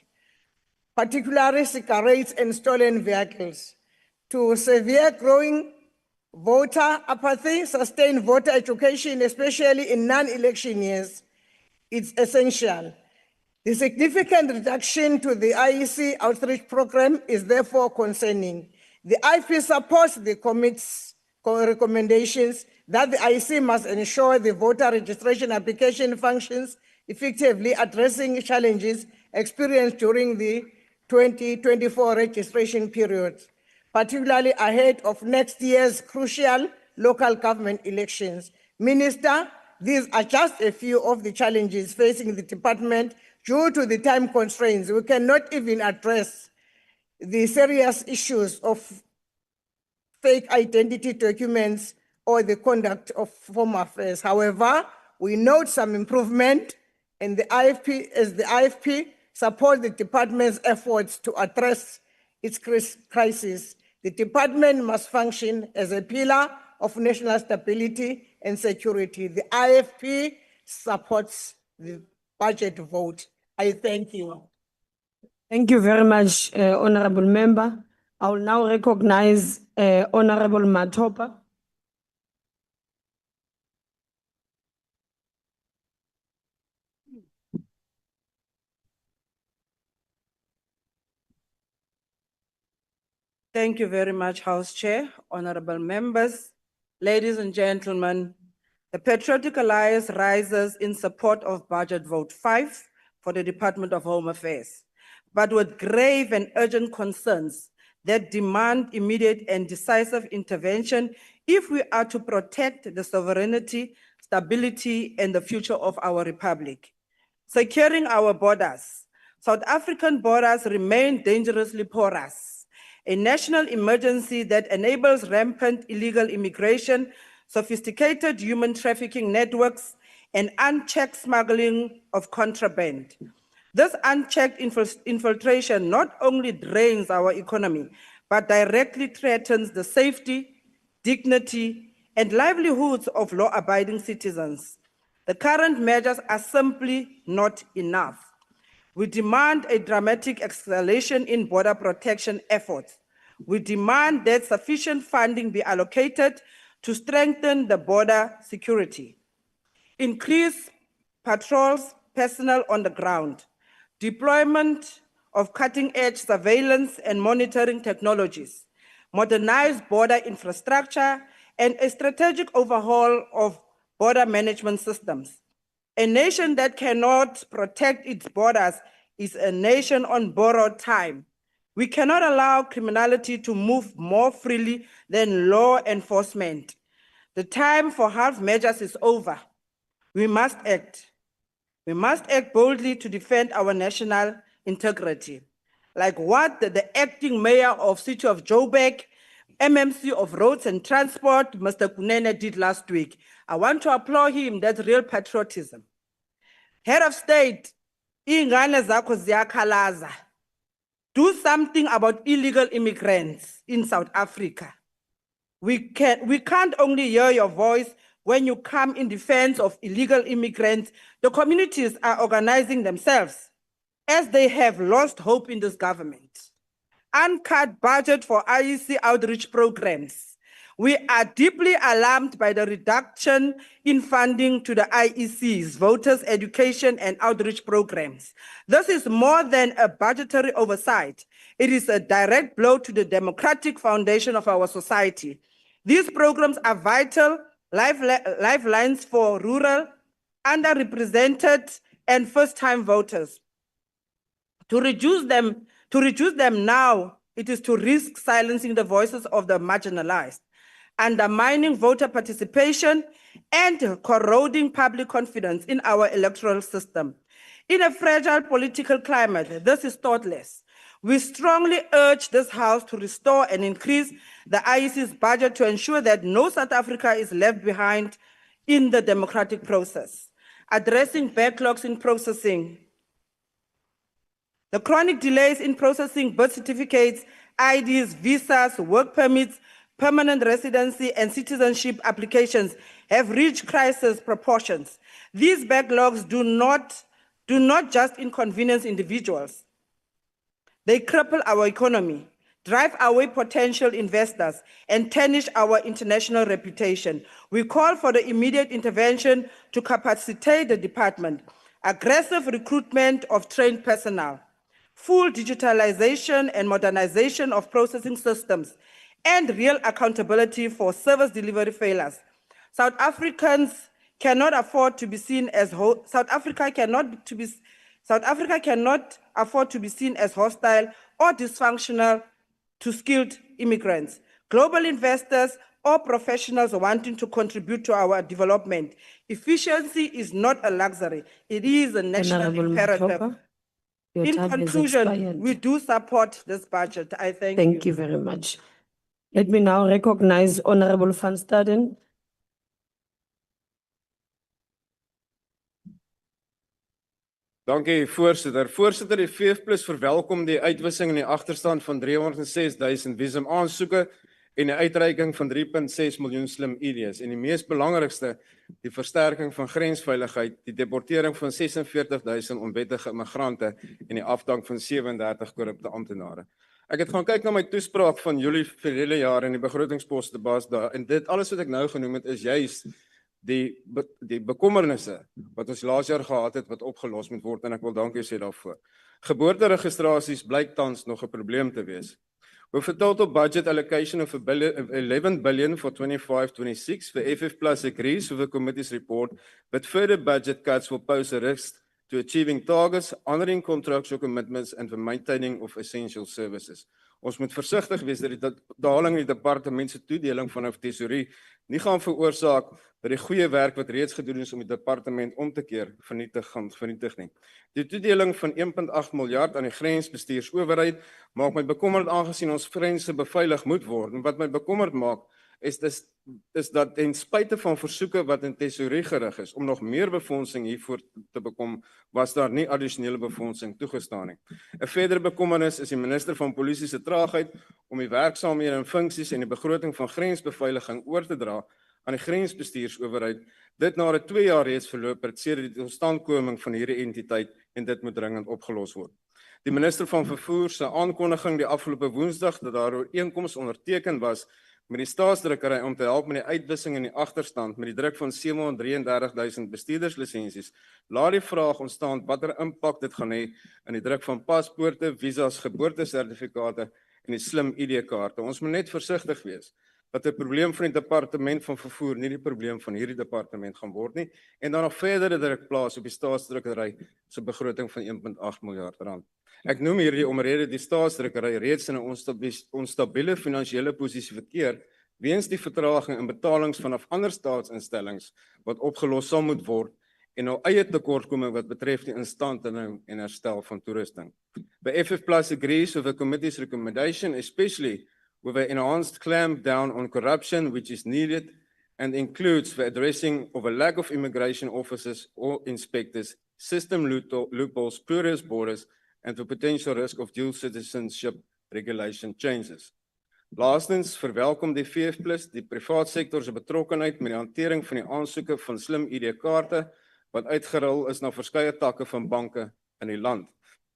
particularly cigarettes and stolen vehicles. To severe growing voter apathy, sustain voter education, especially in non-election years, it's essential. The significant reduction to the IEC outreach program is therefore concerning. The IFP supports the committee's recommendations that the IEC must ensure the voter registration application functions effectively, addressing challenges experienced during the 2024 registration period, particularly ahead of next year's crucial local government elections. Minister, these are just a few of the challenges facing the department due to the time constraints. We cannot even address the serious issues of fake identity documents or the conduct of Home Affairs. However, we note some improvement, and the IFP supports the department's efforts to address its crisis. The department must function as a pillar of national stability and security. The IFP supports the budget vote. I thank you. Thank you very much, Honorable Member. I will now recognize Honorable Matopa. Thank you very much, House Chair, honorable members, ladies and gentlemen. The Patriotic Alliance rises in support of Budget Vote 5 for the Department of Home Affairs, but with grave and urgent concerns that demand immediate and decisive intervention if we are to protect the sovereignty, stability, and the future of our republic. Securing our borders. South African borders remain dangerously porous. A national emergency that enables rampant illegal immigration, sophisticated human trafficking networks, and unchecked smuggling of contraband. This unchecked infiltration not only drains our economy, but directly threatens the safety, dignity, and livelihoods of law-abiding citizens. The current measures are simply not enough. We demand a dramatic escalation in border protection efforts. We demand that sufficient funding be allocated to strengthen the border security. Increase patrols, personnel on the ground, deployment of cutting-edge surveillance and monitoring technologies, modernize border infrastructure, and a strategic overhaul of border management systems. A nation that cannot protect its borders is a nation on borrowed time. We cannot allow criminality to move more freely than law enforcement. The time for half measures is over. We must act. We must act boldly to defend our national integrity, like what the acting mayor of City of Joburg, MMC of Roads and Transport, Mr. Kunene, did last week. I want to applaud him. That's real patriotism. Head of state, ingane zakho ziyakhalaza. Do something about illegal immigrants in South Africa. We can't only hear your voice when you come in defense of illegal immigrants. The communities are organizing themselves as they have lost hope in this government. Uncut budget for IEC outreach programs. We are deeply alarmed by the reduction in funding to the IEC's voters' education and outreach programs. This is more than a budgetary oversight. It is a direct blow to the democratic foundation of our society. These programs are vital lifelines for rural, underrepresented, and first-time voters. To reduce them now It is to risk silencing the voices of the marginalized, undermining voter participation, and corroding public confidence in our electoral system. In a fragile political climate, this is thoughtless. We strongly urge this House to restore and increase the IEC's budget to ensure that no South Africa is left behind in the democratic process. Addressing backlogs in processing. The chronic delays in processing birth certificates, IDs, visas, work permits, permanent residency, and citizenship applications have reached crisis proportions. These backlogs do not just inconvenience individuals. They cripple our economy, drive away potential investors, and tarnish our international reputation. We call for the immediate intervention to capacitate the department, aggressive recruitment of trained personnel, full digitalization and modernization of processing systems, and real accountability for service delivery failures. South Africa cannot afford to be seen as hostile or dysfunctional to skilled immigrants, global investors, or professionals wanting to contribute to our development. Efficiency is not a luxury, it is a national Honorable imperative. Matopa, your In time has conclusion, expired. we do support this budget. I thank you. Thank you very much. Let me now recognize Honorable Van Staden. Dankie, voorsitter. Voorsitter, die VF+ verwelkom die uitwissing in die agterstand van 306.000 visum aansoeke en die uitreiking van 3.6 miljoen slim ID's. En die mees belangrikste, die versterking van grensveiligheid, die deportering van 46.000 onwettige immigrante en die afdank van 37 korrupte amptenare. Ek het gaan kyk na my toespraak van Julie verlede jaar in die begrotingsposte baas daar, en dit alles wat ek nou genoem het is juist die bekommernisse wat ons laas jaar gehad het wat opgelos moet word, en ek wil dankie sê daarvoor. Geboorteregistrasies blyk tans nog 'n probleem te wees. With a total budget allocation of 11 billion for 25-26, the FF+ agrees with the committee's report that further budget cuts will pose a risk to achieving targets, honoring contractual commitments, and the maintaining of essential services. Ons moet versigtig wees dat die daling in die departement se toedeling vanaf tesourie nie gaan veroorsaak dat die goeie werk wat reeds gedoen is om die departement om te keer vernietig nie. Die toedeling van 1.8 miljard aan die grensbestuursowerheid maak my bekommerd aangesien ons grense beveilig moet word. En wat my bekommerd maak is dat ten spyte van versoeke wat in tesourie gerig is om nog meer befondsing hiervoor te bekom, was daar nie addisionele befondsing toegestaan nie. 'n verdere bekommernis is die minister van Polisie se traagheid om die werksaamhede en funksies en die begroting van grensbeveiliging oor te dra aan die grensbestuursowerheid, dit na 2 jaar reeds verloop het sedert die totstandkoming van hierdie entiteit, en dit moet dringend opgelos word. Die minister van Vervoer se aankondiging die afgelope Woensdag dat daar 'n ooreenkoms onderteken was met die staatsdrukkery om te help met die uitwissing in die agterstand met die druk van 733.000 bestuurderslisensies, laat die vraag ontstaan watter impak dit gaan hê in die druk van paspoorte, visas, geboortesertifikate en die slim ID-kaarte. Ons moet net versigtig wees dat 'n probleem van die departement van vervoer nie die probleem van hierdie departement gaan word nie, en dan nog verdere druk plaas op die staatsdrukkery se begroting van 1.8 miljard rand. Ek noem hierdie omrede die staatsdrukkery reeds in 'n onstabiele finansiële posisie verkeer weens die vertraging in betalings vanaf ander staatsinstellings wat opgelos sal moet word en nou eie tekortkoming wat betref die instandhouding en herstel van toerusting. The FF+ agrees with the committee's recommendation, especially with an enhanced clampdown on corruption which is needed and includes the addressing of a lack of immigration officers or inspectors, system loopholes, porous borders, and the potential risk of dual citizenship regulation changes. Laastens verwelkom die VF+ die privaat sektor se betrokkenheid met die hantering van die aansoeke van slim ID-kaarte wat uitgerol is na verskeie takke van banke in die land.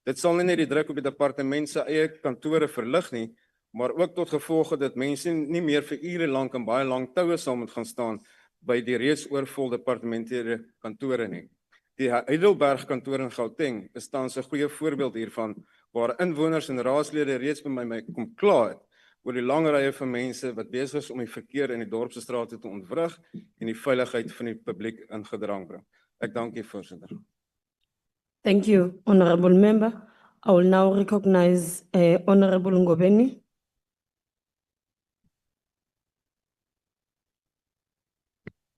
Dit sal nie net die druk op die departement se eie kantore verlig nie, maar ook tot gevolg dat mense nie meer vir ure lank en baie lang toue sal moet gaan staan by die reeds oorvol departementêre kantore nie. Die Heidelberg kantoor in Gauteng is tans 'n goeie voorbeeld hiervan, waar inwoners en raadslede reeds by my kom kla het oor die lang rye van mense wat besig is om die verkeer in die dorp se strate te ontwrig en die veiligheid van die publiek in gedrang bring. Ek dank u, voorsitter. Thank you, honorable member. I will now recognize Honorable Ngobeni.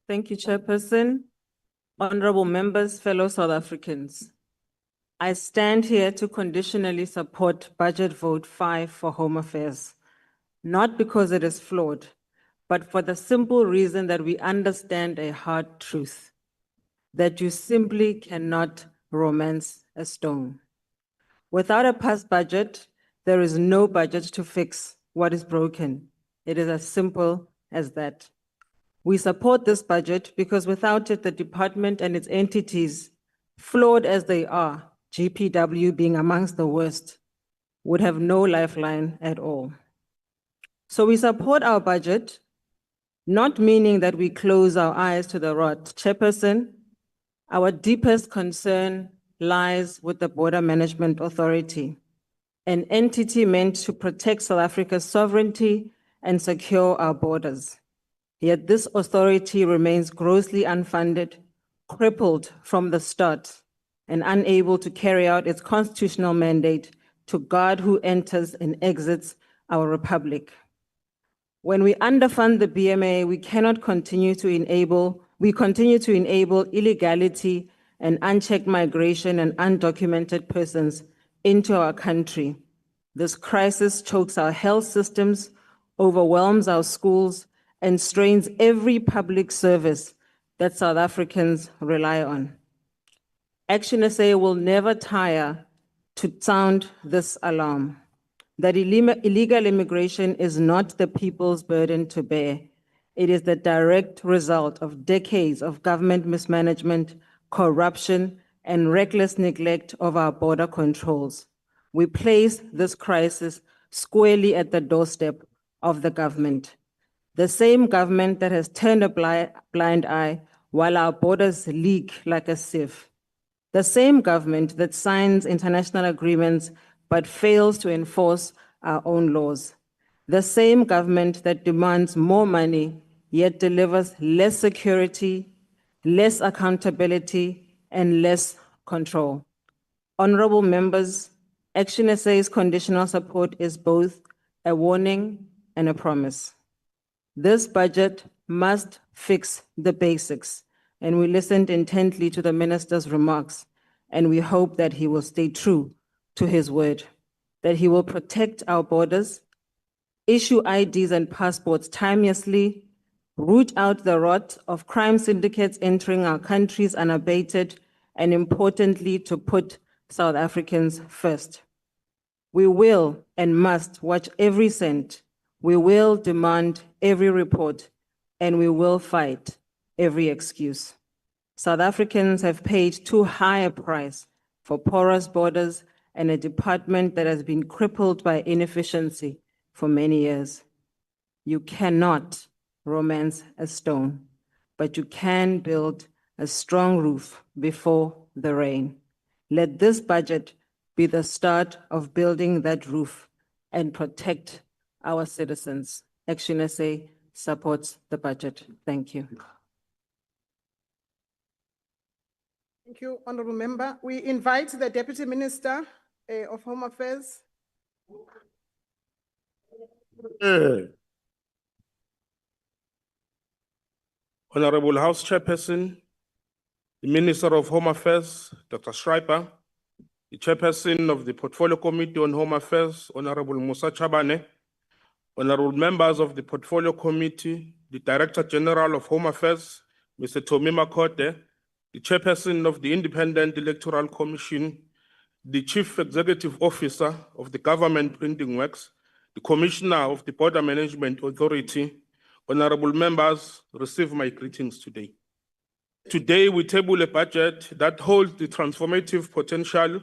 Thank you, Chairperson. Honorable members, fellow South Africans. I stand here to conditionally support Budget Vote 5 for Home Affairs, not because it is flawed, but for the simple reason that we understand a hard truth, that you simply cannot romance a stone. Without a passed budget, there is no budget to fix what is broken. It is as simple as that. We support this budget because without it, the department and its entities, flawed as they are, GPW being amongst the worst, would have no lifeline at all. So we support our budget, not meaning that we close our eyes to the rot. Chairperson, our deepest concern lies with the Border Management Authority, an entity meant to protect South Africa's sovereignty and secure our borders. Yet this authority remains grossly unfunded, crippled from the start, and unable to carry out its constitutional mandate to guard who enters and exits our republic. When we underfund the BMA, we continue to enable illegality and unchecked migration and undocumented persons into our country. This crisis chokes our health systems, overwhelms our schools, and strains every public service that South Africans rely on. ActionSA will never tire to sound this alarm, that illegal immigration is not the people's burden to bear. It is the direct result of decades of government mismanagement, corruption, and reckless neglect of our border controls. We place this crisis squarely at the doorstep of the government. The same government that has turned a blind eye while our borders leak like a sieve. The same government that signs international agreements but fails to enforce our own laws. The same government that demands more money yet delivers less security, less accountability, and less control. Honorable members, ActionSA's conditional support is both a warning and a promise. This budget must fix the basics, and we listened intently to the minister's remarks, and we hope that he will stay true to his word, that he will protect our borders, issue IDs and passports timelessly, root out the rot of crime syndicates entering our countries unabated, and importantly, to put South Africans first. We will and must watch every cent. We will demand every report, and we will fight every excuse. South Africans have paid too high a price for porous borders and a department that has been crippled by inefficiency for many years. You cannot romance a stone, but you can build a strong roof before the rain. Let this budget be the start of building that roof and protect our citizens. ActionSA supports the budget. Thank you. Thank you, Honorable Member. We invite the Deputy Minister of Home Affairs. Honorable House Chairperson, the Minister of Home Affairs, Dr. Schreiber, the Chairperson of the Portfolio Committee on Home Affairs, Honorable Musa Chabane, honorable members of the Portfolio Committee, the Director General of Home Affairs, Mr. Tomi Makote, the Chairperson of the Independent Electoral Commission, the Chief Executive Officer of the Government Printing Works, the Commissioner of the Border Management Authority, honorable members, receive my greetings today. Today, we table a budget that holds the transformative potential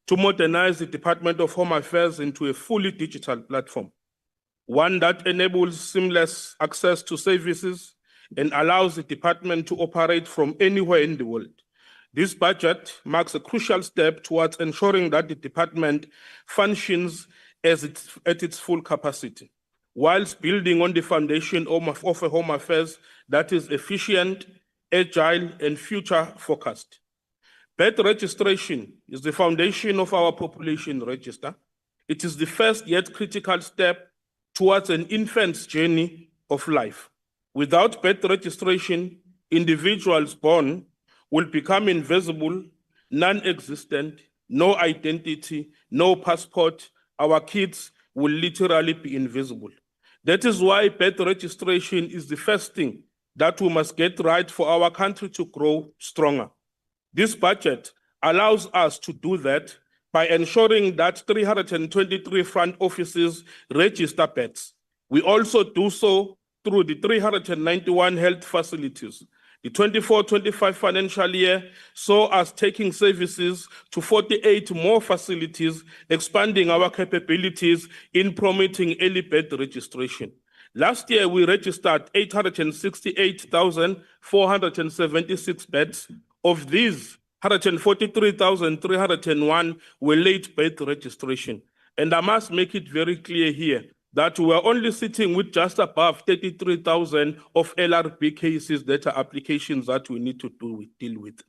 to modernize the Department of Home Affairs into a fully digital platform, one that enables seamless access to services and allows the department to operate from anywhere in the world. This budget marks a crucial step towards ensuring that the department functions at its full capacity, whilst building on the foundation of a Home Affairs that is efficient, agile, and future-focused. Birth registration is the foundation of our population register. It is the first yet critical step towards an infant's journey of life. Without birth registration, individuals born will become invisible, non-existent, no identity, no passport. Our kids will literally be invisible. That is why birth registration is the first thing that we must get right for our country to grow stronger. This budget allows us to do that by ensuring that 323 front offices register births. We also do so through the 391 health facilities. The 24-25 financial year saw us taking services to 48 more facilities, expanding our capabilities in promoting early birth registration. Last year, we registered 868,476 births. Of these, 143,301 were late birth registration. And I must make it very clear here that we are only sitting with just above 33,000 of LRB cases that are applications that we need to deal with.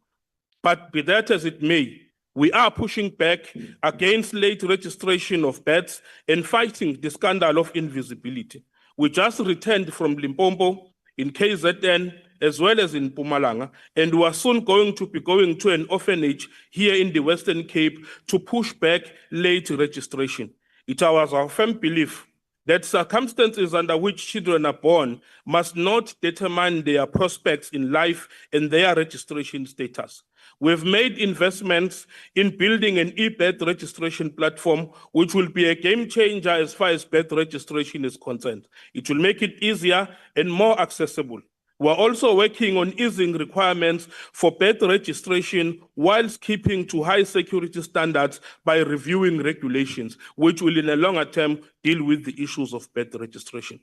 But be that as it may, we are pushing back against late registration of births and fighting the scandal of invisibility. We just returned from Limpopo, in KZN, as well as in Mpumalanga, and we are soon going to be going to an orphanage here in the Western Cape to push back late registration. It was our firm belief that circumstances under which children are born must not determine their prospects in life and their registration status. We've made investments in building an e-birth registration platform, which will be a game changer as far as birth registration is concerned. It will make it easier and more accessible. We're also working on easing requirements for birth registration whilst keeping to high security standards by reviewing regulations, which will in a longer term deal with the issues of birth registration.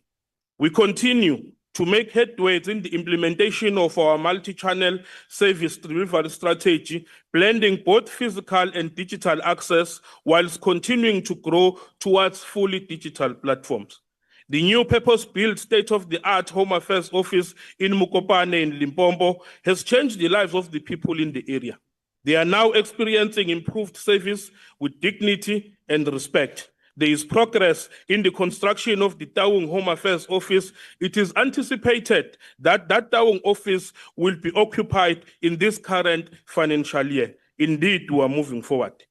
We continue to make headway in the implementation of our multi-channel service delivery strategy, blending both physical and digital access whilst continuing to grow towards fully digital platforms. The new purpose-built state-of-the-art Home Affairs office in Mukopane in Limpopo has changed the lives of the people in the area. They are now experiencing improved service with dignity and respect. There is progress in the construction of the Taung Home Affairs office. It is anticipated that that Taung office will be occupied in this current financial year. Indeed, we are moving forward.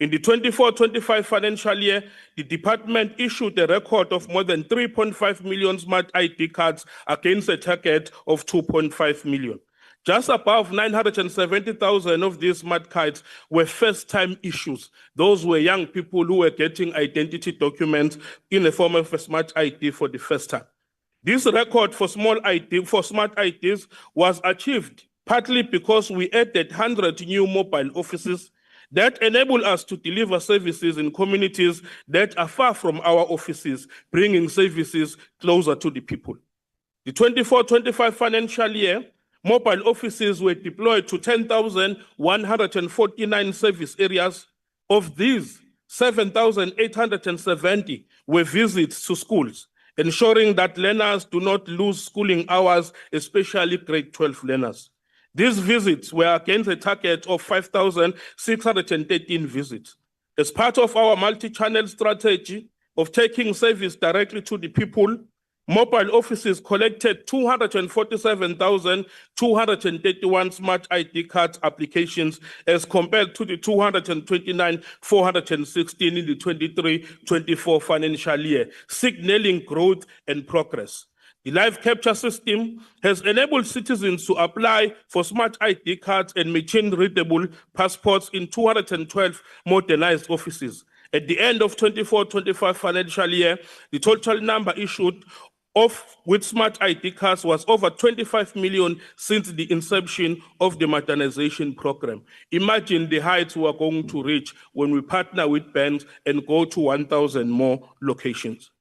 In the 24-25 financial year, the department issued a record of more than 3.5 million smart ID cards against a target of 2.5 million. Just above 970,000 of these smart cards were first-time issues. Those were young people who were getting identity documents in the form of a smart ID for the first time. This record for smart IDs was achieved partly because we added 100 new mobile offices that enable us to deliver services in communities that are far from our offices, bringing services closer to the people. The 24-25 financial year, mobile offices were deployed to 10,149 service areas. Of these, 7,870 were visits to schools, ensuring that learners do not lose schooling hours, especially grade 12 learners. These visits were against a target of 5,613 visits. As part of our multi-channel strategy of taking service directly to the people, mobile offices collected 247,231 smart ID card applications as compared to the 229,416 in the 23-24 financial year, signaling growth and progress. The live capture system has enabled citizens to apply for smart ID cards and machine-readable passports in 212 modernized offices. At the end of 24-25 financial year, the total number issued with smart ID cards was over 25 million since the inception of the modernization program. Imagine the heights we are going to reach when we partner with banks and go to 1,000 more locations.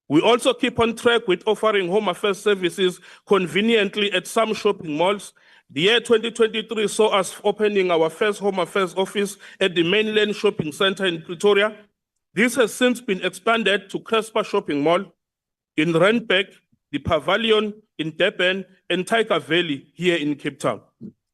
We also keep on track with offering home affairs services conveniently at some shopping malls. The year 2023 saw us opening our first home affairs office at the Mainland Shopping Center in Pretoria. This has since been expanded to Crespa Shopping Mall, in Randburg, the Pavilion in Durban, and Tiger Valley here in Cape Town.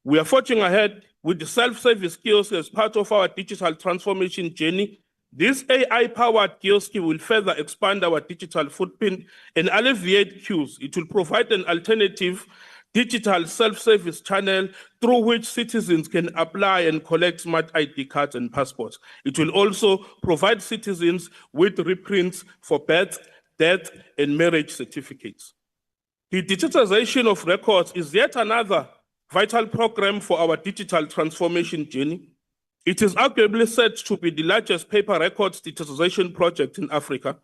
We are forging ahead with the self-service kiosk as part of our digital transformation journey. This AI-powered kiosk will further expand our digital footprint and alleviate queues. It will provide an alternative digital self-service channel through which citizens can apply and collect smart ID cards and passports. It will also provide citizens with reprints for birth, death, and marriage certificates. The digitization of records is yet another vital program for our digital transformation journey. It is arguably said to be the largest paper records digitization project in Africa.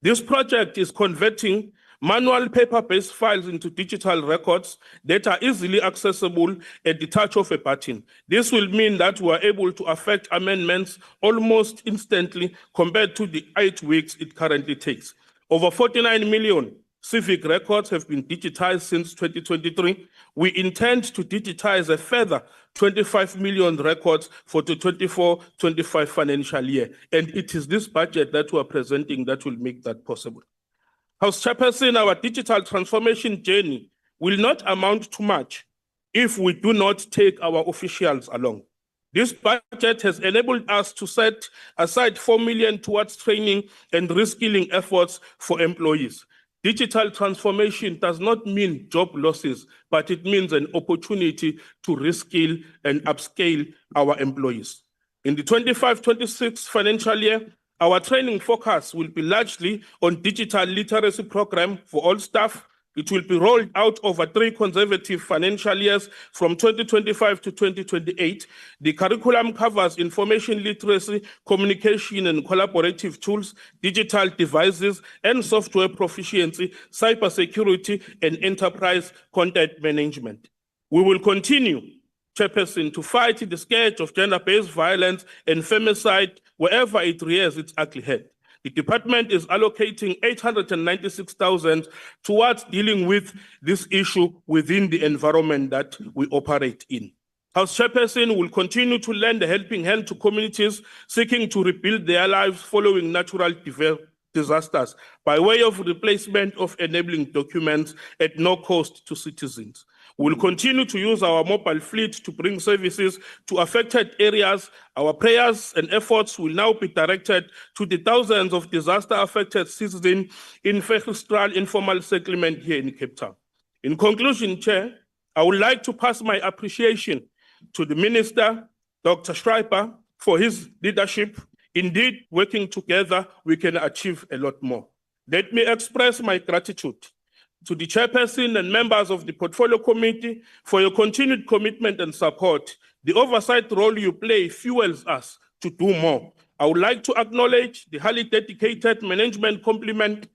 This project is converting manual paper-based files into digital records that are easily accessible at the touch of a button. This will mean that we are able to effect amendments almost instantly compared to the 8 weeks it currently takes. Over 49 million civic records have been digitized since 2023. We intend to digitize a further 25 million records for the 24-25 financial year. And it is this budget that we are presenting that will make that possible. House Chairperson, our digital transformation journey will not amount to much if we do not take our officials along. This budget has enabled us to set aside 4 million towards training and reskilling efforts for employees. Digital transformation does not mean job losses, but it means an opportunity to reskill and upscale our employees. In the 25-26 financial year, our training focus will be largely on digital literacy program for all staff. It will be rolled out over 3 consecutive financial years from 2025 to 2028. The curriculum covers information literacy, communication and collaborative tools, digital devices and software proficiency, cybersecurity and enterprise content management. We will continue, Chairperson, to fight the scourge of gender-based violence and femicide wherever it rears its ugly head. The department is allocating 896,000 towards dealing with this issue within the environment that we operate in. House Chairperson will continue to lend a helping hand to communities seeking to rebuild their lives following natural disasters by way of replacement of enabling documents at no cost to citizens. We will continue to use our mobile fleet to bring services to affected areas. Our prayers and efforts will now be directed to the thousands of disaster-affected citizens in Vegestral informal settlement here in Cape Town. In conclusion, Chair, I would like to pass my appreciation to the Minister, Dr. Schreiber, for his leadership. Indeed, working together, we can achieve a lot more. Let me express my gratitude to the Chairperson and members of the Portfolio Committee for your continued commitment and support. The oversight role you play fuels us to do more. I would like to acknowledge the highly dedicated management complement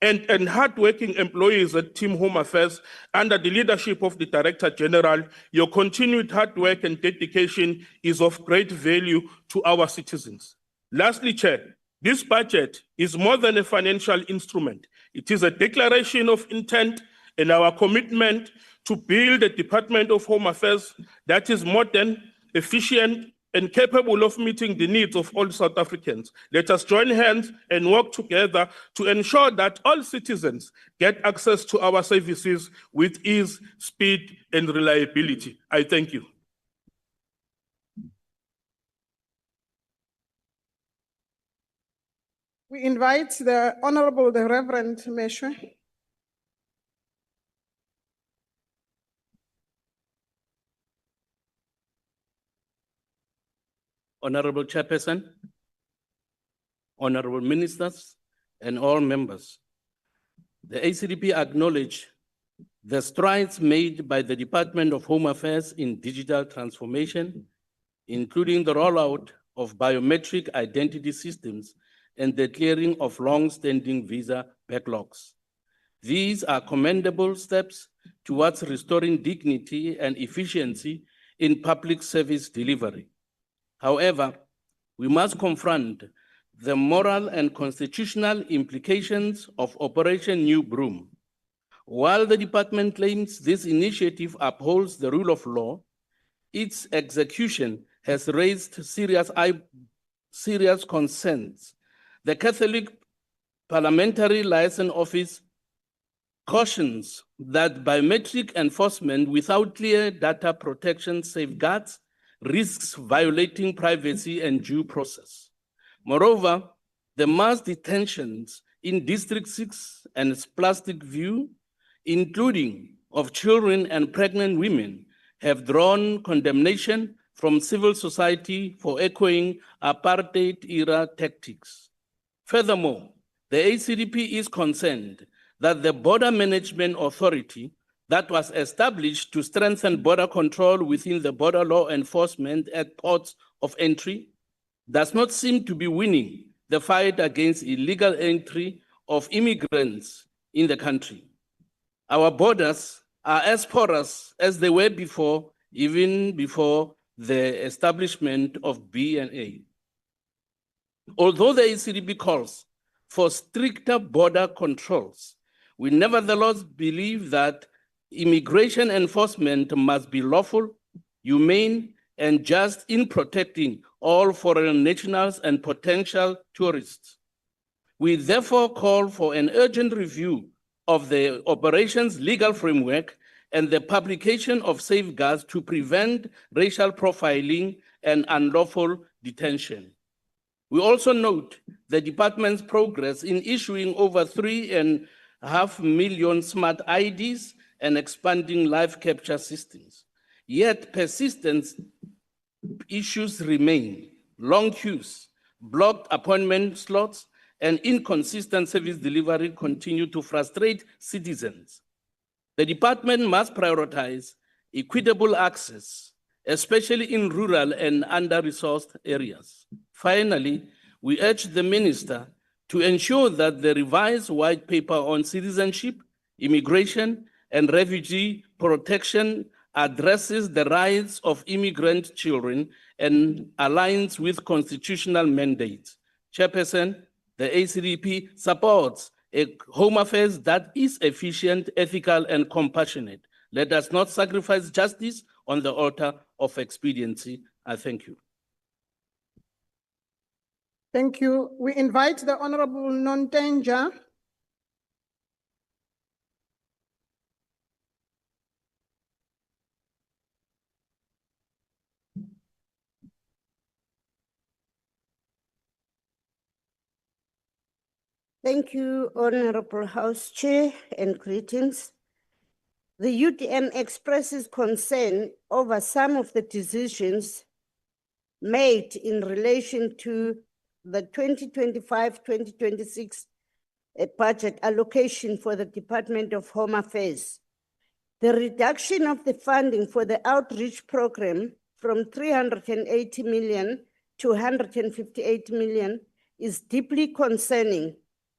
and hardworking employees at Team Home Affairs under the leadership of the Director General. Your continued hard work and dedication is of great value to our citizens. Lastly, Chair, this budget is more than a financial instrument. It is a declaration of intent and our commitment to build a Department of Home Affairs that is modern, efficient, and capable of meeting the needs of all South Africans. Let us join hands and work together to ensure that all citizens get access to our services with ease, speed, and reliability. I thank you. We invite the Honorable, the Reverend Meshwe. Honorable Chairperson, Honorable Ministers, and all members. The ACDP acknowledge the strides made by the Department of Home Affairs in digital transformation, including the rollout of biometric identity systems and the clearing of long-standing visa backlogs. These are commendable steps towards restoring dignity and efficiency in public service delivery. However, we must confront the moral and constitutional implications of Operation New Broom. While the department claims this initiative upholds the rule of law, its execution has raised serious concerns. The Catholic Parliamentary Liaison Office cautions that biometric enforcement without clear data protection safeguards risks violating privacy and due process. Moreover, the mass detentions in District 6 and Plastic View, including of children and pregnant women, have drawn condemnation from civil society for echoing apartheid-era tactics. Furthermore, the ACDP is concerned that the Border Management Authority that was established to strengthen border control within the border law enforcement at ports of entry does not seem to be winning the fight against illegal entry of immigrants in the country. Our borders are as porous as they were before, even before the establishment of B&A. Although the ACDP calls for stricter border controls, we nevertheless believe that immigration enforcement must be lawful, humane, and just in protecting all foreign nationals and potential tourists. We therefore call for an urgent review of the operations legal framework and the publication of safeguards to prevent racial profiling and unlawful detention. We also note the department's progress in issuing over 3.5 million smart IDs and expanding live capture systems. Yet persistent issues remain. Long queues, blocked appointment slots, and inconsistent service delivery continue to frustrate citizens. The department must prioritize equitable access, especially in rural and under-resourced areas. Finally, we urge the minister to ensure that the revised white paper on citizenship, immigration, and refugee protection addresses the rights of immigrant children and aligns with constitutional mandates. Chairperson, the ACDP supports a Home Affairs that is efficient, ethical, and compassionate. Let us not sacrifice justice on the altar of expediency. I thank you. Thank you. We invite the Honorable Nontenja. Thank you, Honorable House Chair, and greetings. The UDM expresses concern over some of the decisions made in relation to the 2025-2026 budget allocation for the Department of Home Affairs. The reduction of the funding for the outreach program from 380 million to 158 million is deeply concerning.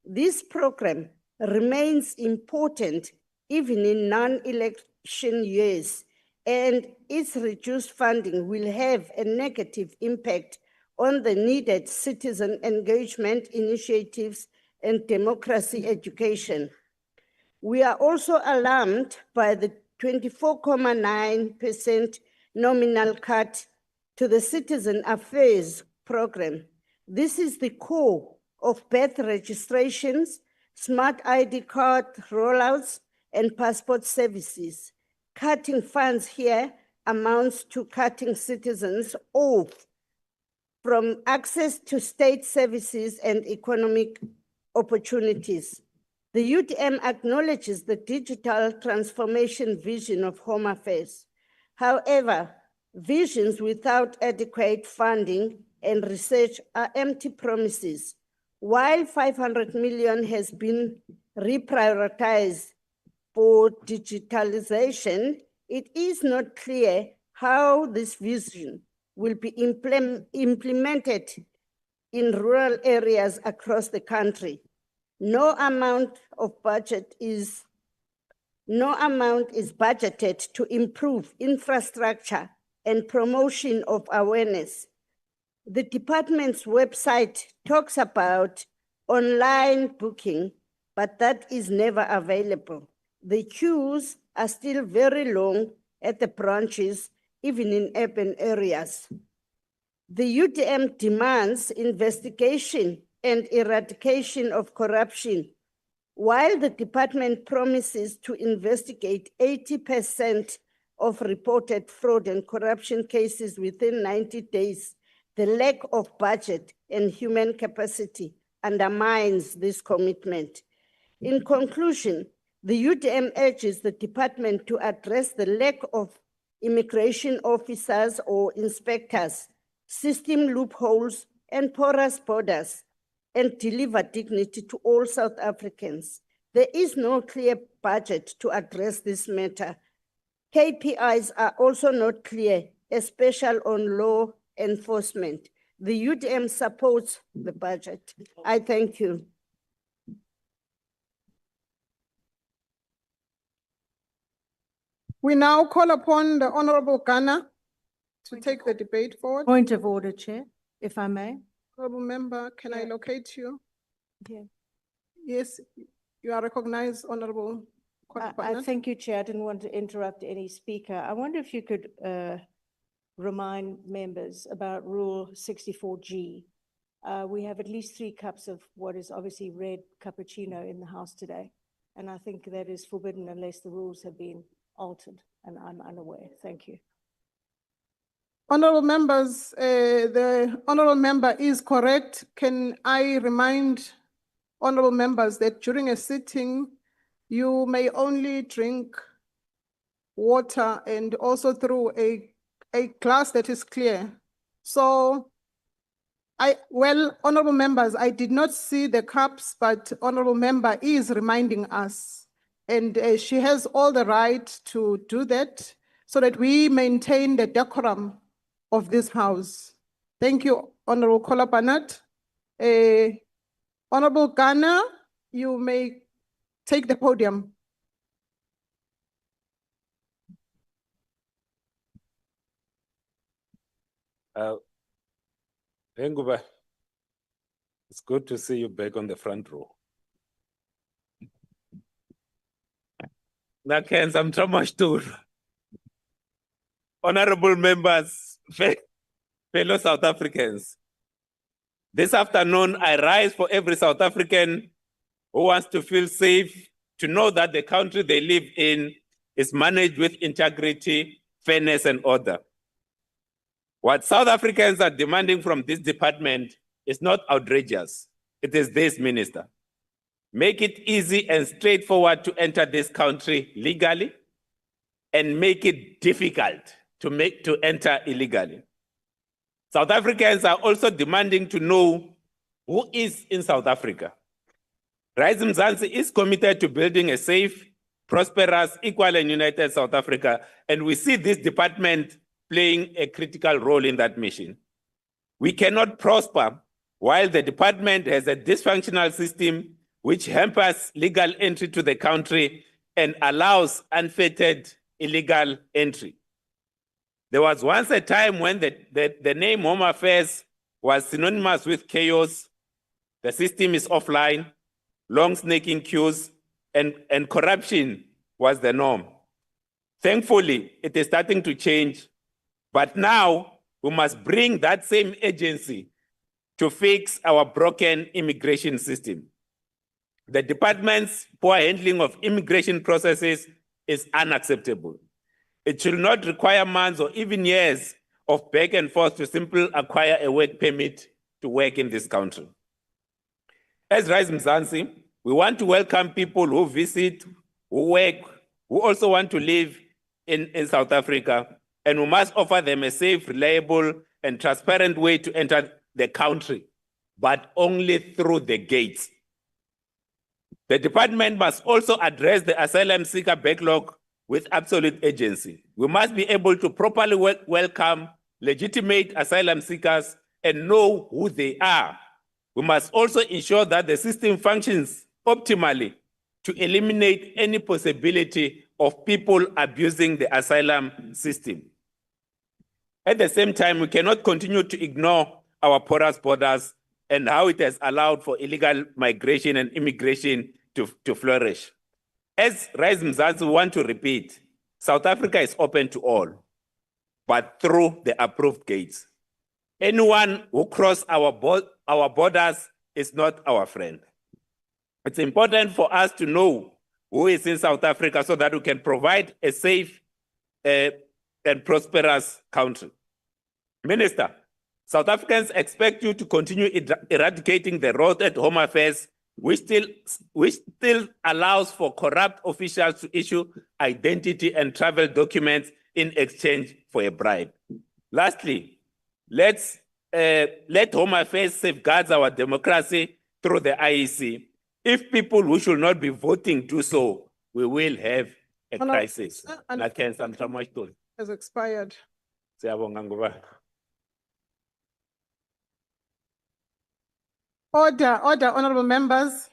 This program remains important even in non-election years, and its reduced funding will have a negative impact on the needed citizen engagement initiatives and democracy education. We are also alarmed by the 24.9% nominal cut to the Citizen Affairs program. This is the core of birth registrations, smart ID card rollouts, and passport services. Cutting funds here amounts to cutting citizens off from access to state services and economic opportunities. The UDM acknowledges the digital transformation vision of Home Affairs. However, visions without adequate funding and research are empty promises. While 500 million has been reprioritized for digitalization, it is not clear how this vision will be implemented in rural areas across the country. No amount is budgeted to improve infrastructure and promotion of awareness. The department's website talks about online booking, but that is never available. The queues are still very long at the branches, even in urban areas. The UDM demands investigation and eradication of corruption. While the department promises to investigate 80% of reported fraud and corruption cases within 90 days, the lack of budget and human capacity undermines this commitment. In conclusion, the UDM urges the department to address the lack of immigration officers or inspectors, system loopholes, and porous borders, and deliver dignity to all South Africans. There is no clear budget to address this matter. KPIs are also not clear, especially on law enforcement. The UDM supports the budget. I thank you. We now call upon the Honorable Ghana to take the debate forward. Point of order, Chair, if I may. Honorable Member, can I locate you? Yeah. Yes, you are recognized, Honorable. I thank you, Chair. I didn't want to interrupt any speaker. I wonder if you could remind members about Rule 64G. We have at least 3 cups of what is obviously red cappuccino in the House today. And I think that is forbidden unless the rules have been altered, and I'm unaware. Thank you. Honorable members, the honorable member is correct. Can I remind honorable members that during a sitting, you may only drink water and also through a glass that is clear. So, honorable members, I did not see the cups, but honorable member is reminding us. And she has all the right to do that so that we maintain the decorum of this House. Thank you, Honorable Kolapanat. Honorable Ghana, you may take the podium. Nguba, it's good to see you back on the front row. Honorable members, fellow South Africans, this afternoon I rise for every South African who wants to feel safe, to know that the country they live in is managed with integrity, fairness, and order. What South Africans are demanding from this department is not outrageous. It is this, Minister. Make it easy and straightforward to enter this country legally, and make it difficult to enter illegally. South Africans are also demanding to know who is in South Africa. Rise Mzansi is committed to building a safe, prosperous, equal, and united South Africa, and we see this department playing a critical role in that mission. We cannot prosper while the department has a dysfunctional system which hampers legal entry to the country and allows unfettered illegal entry. There was once a time when the name Home Affairs was synonymous with chaos. The system is offline, long snaking queues, and corruption was the norm. Thankfully, it is starting to change, but now we must bring that same agency to fix our broken immigration system. The department's poor handling of immigration processes is unacceptable. It should not require months or even years of back and forth to simply acquire a work permit to work in this country. As Rise Mzansi, we want to welcome people who visit, who work, who also want to live in South Africa, and we must offer them a safe, reliable, and transparent way to enter the country, but only through the gates. The department must also address the asylum seeker backlog with absolute agency. We must be able to properly welcome legitimate asylum seekers and know who they are. We must also ensure that the system functions optimally to eliminate any possibility of people abusing the asylum system. At the same time, we cannot continue to ignore our porous borders and how it has allowed for illegal migration and immigration to flourish. As Rise Mzansi, we want to repeat, South Africa is open to all, but through the approved gates. Anyone who crosses our borders is not our friend. It's important for us to know who is in South Africa so that we can provide a safe and prosperous country. Minister, South Africans expect you to continue eradicating the rot at Home Affairs, which still allows for corrupt officials to issue identity and travel documents in exchange for a bribe. Lastly, let Home Affairs safeguard our democracy through the IEC. If people who should not be voting do so, we will have a crisis. Has expired. Order, honorable members.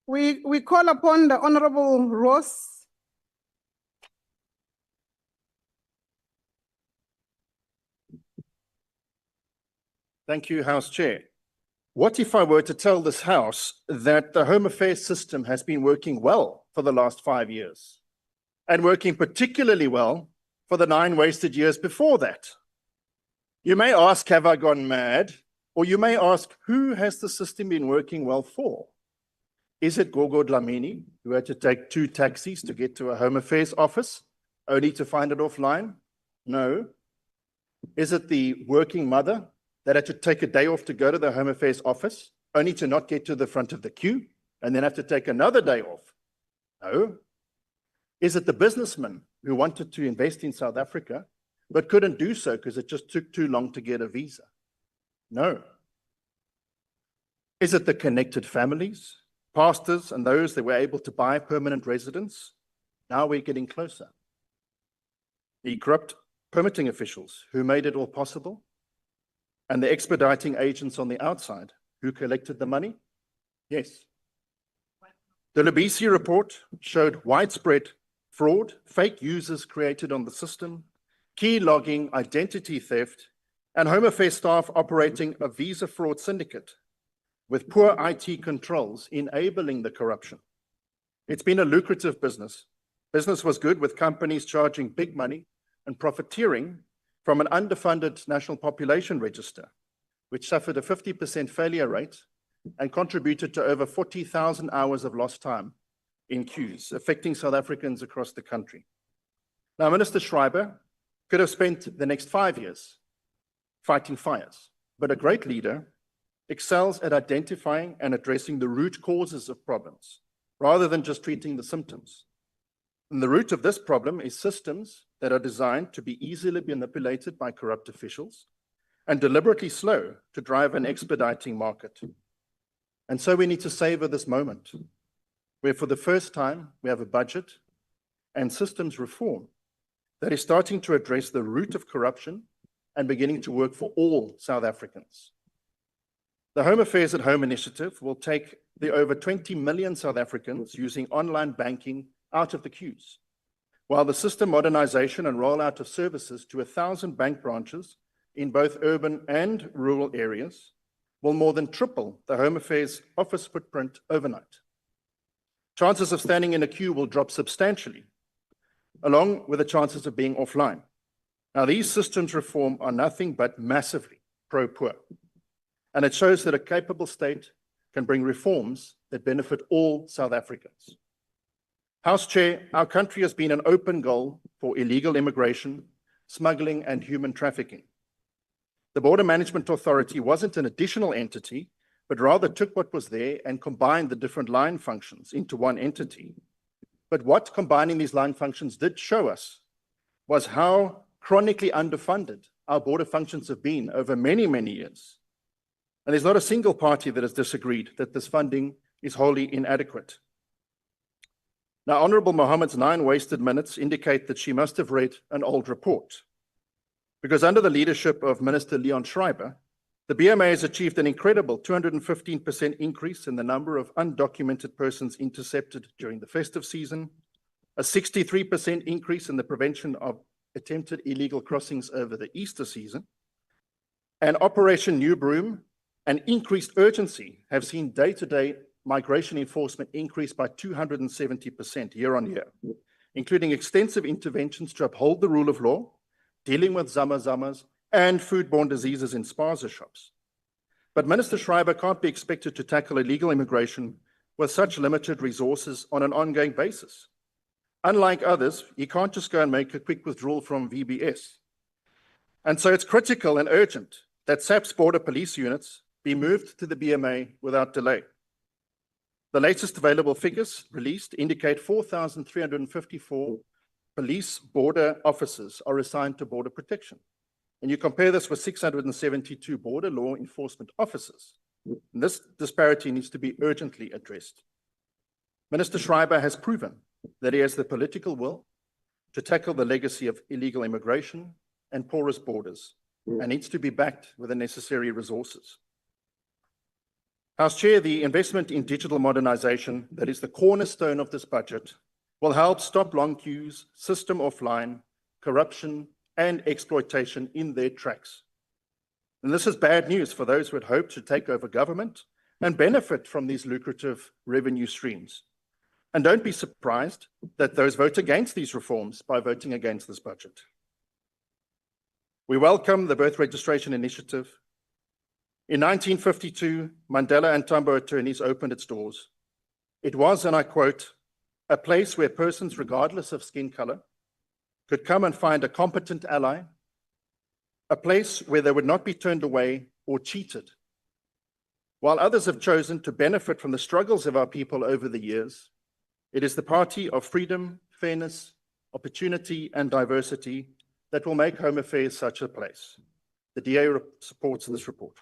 We call upon the Honorable Ross. Thank you, House Chair. What if I were to tell this House that the Home Affairs system has been working well for the last 5 years and working particularly well for the 9 wasted years before that? You may ask, have I gone mad? Or you may ask, who has the system been working well for? Is it Gogo Dlamini, who had to take 2 taxis to get to a Home Affairs office, only to find it offline? No. Is it the working mother that had to take a day off to go to the Home Affairs office, only to not get to the front of the queue, and then have to take another day off? No. Is it the businessman who wanted to invest in South Africa, but couldn't do so because it just took too long to get a visa? No. Is it the connected families, pastors, and those that were able to buy permanent residence? Now we're getting closer. The corrupt permitting officials who made it all possible, and the expediting agents on the outside who collected the money? Yes. The Lebisi report showed widespread fraud, fake users created on the system, key logging, identity theft, and Home Affairs staff operating a visa fraud syndicate with poor IT controls enabling the corruption. It's been a lucrative business. Business was good with companies charging big money and profiteering from an underfunded national population register, which suffered a 50% failure rate and contributed to over 40,000 hours of lost time in queues, affecting South Africans across the country. Now, Minister Schreiber could have spent the next 5 years fighting fires, but a great leader excels at identifying and addressing the root causes of problems, rather than just treating the symptoms. And the root of this problem is systems that are designed to be easily manipulated by corrupt officials and deliberately slow to drive an expediting market. And so we need to savor this moment, where for the first time we have a budget and systems reform that is starting to address the root of corruption and beginning to work for all South Africans. The Home Affairs at Home initiative will take the over 20 million South Africans using online banking out of the queues, while the system modernization and rollout of services to 1,000 bank branches in both urban and rural areas will more than triple the Home Affairs office footprint overnight. Chances of standing in a queue will drop substantially, along with the chances of being offline. Now, these systems reform are nothing but massively pro-poor, and it shows that a capable state can bring reforms that benefit all South Africans. House Chair, our country has been an open goal for illegal immigration, smuggling, and human trafficking. The Border Management Authority wasn't an additional entity, but rather took what was there and combined the different line functions into one entity. But what combining these line functions did show us was how chronically underfunded our border functions have been over many, many years. And there's not a single party that has disagreed that this funding is wholly inadequate. Now, Honorable Mohammed's 9 wasted minutes indicate that she must have read an old report, because under the leadership of Minister Leon Schreiber, the BMA has achieved an incredible 215% increase in the number of undocumented persons intercepted during the festive season, a 63% increase in the prevention of attempted illegal crossings over the Easter season, and Operation New Broom and increased urgency have seen day-to-day migration enforcement increase by 270% year on year, including extensive interventions to uphold the rule of law, dealing with zama-zamas and foodborne diseases in spaza shops. But Minister Schreiber can't be expected to tackle illegal immigration with such limited resources on an ongoing basis. Unlike others, he can't just go and make a quick withdrawal from VBS. And so it's critical and urgent that SAP's border police units be moved to the BMA without delay. The latest available figures released indicate 4,354 police border officers are assigned to border protection. And you compare this with 672 border law enforcement officers. And this disparity needs to be urgently addressed. Minister Schreiber has proven that he has the political will to tackle the legacy of illegal immigration and porous borders, and needs to be backed with the necessary resources. House Chair, the investment in digital modernization that is the cornerstone of this budget will help stop long queues, system offline, corruption, and exploitation in their tracks. And this is bad news for those who had hoped to take over government and benefit from these lucrative revenue streams. And don't be surprised that those vote against these reforms by voting against this budget. We welcome the birth registration initiative. In 1952, Mandela and Tambo attorneys opened its doors. It was, and I quote, a place where persons, regardless of skin color, could come and find a competent ally, a place where they would not be turned away or cheated. While others have chosen to benefit from the struggles of our people over the years, it is the party of freedom, fairness, opportunity, and diversity that will make Home Affairs such a place. The DA supports this report.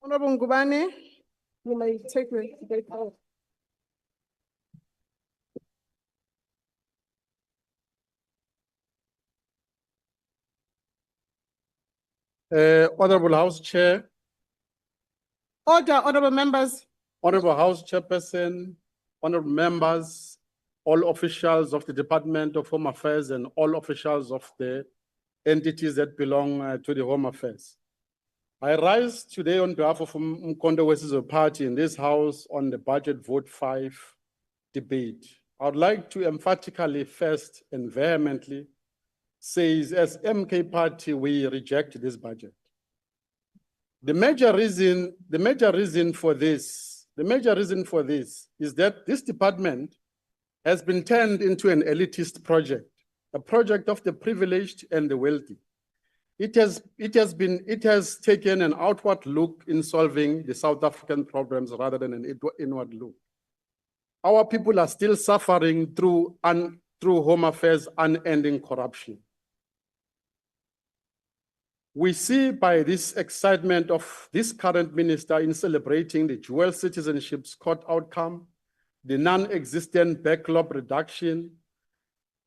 Honorable Ngubane, you may take the debate forward. Honorable House Chair, Order, honorable members. Honorable House Chairperson, honorable members, all officials of the Department of Home Affairs and all officials of the entities that belong to the Home Affairs. I rise today on behalf of Mkondo Wesizwe Party in this House on the Budget Vote 5 debate. I would like to emphatically first and vehemently say, as MK Party, we reject this budget. The major reason for this is that this department has been turned into an elitist project, a project of the privileged and the wealthy. It has taken an outward look in solving the South African problems rather than an inward look. Our people are still suffering through Home Affairs' unending corruption. We see by this excitement of this current minister in celebrating the dual citizenships court outcome, the non-existent backlog reduction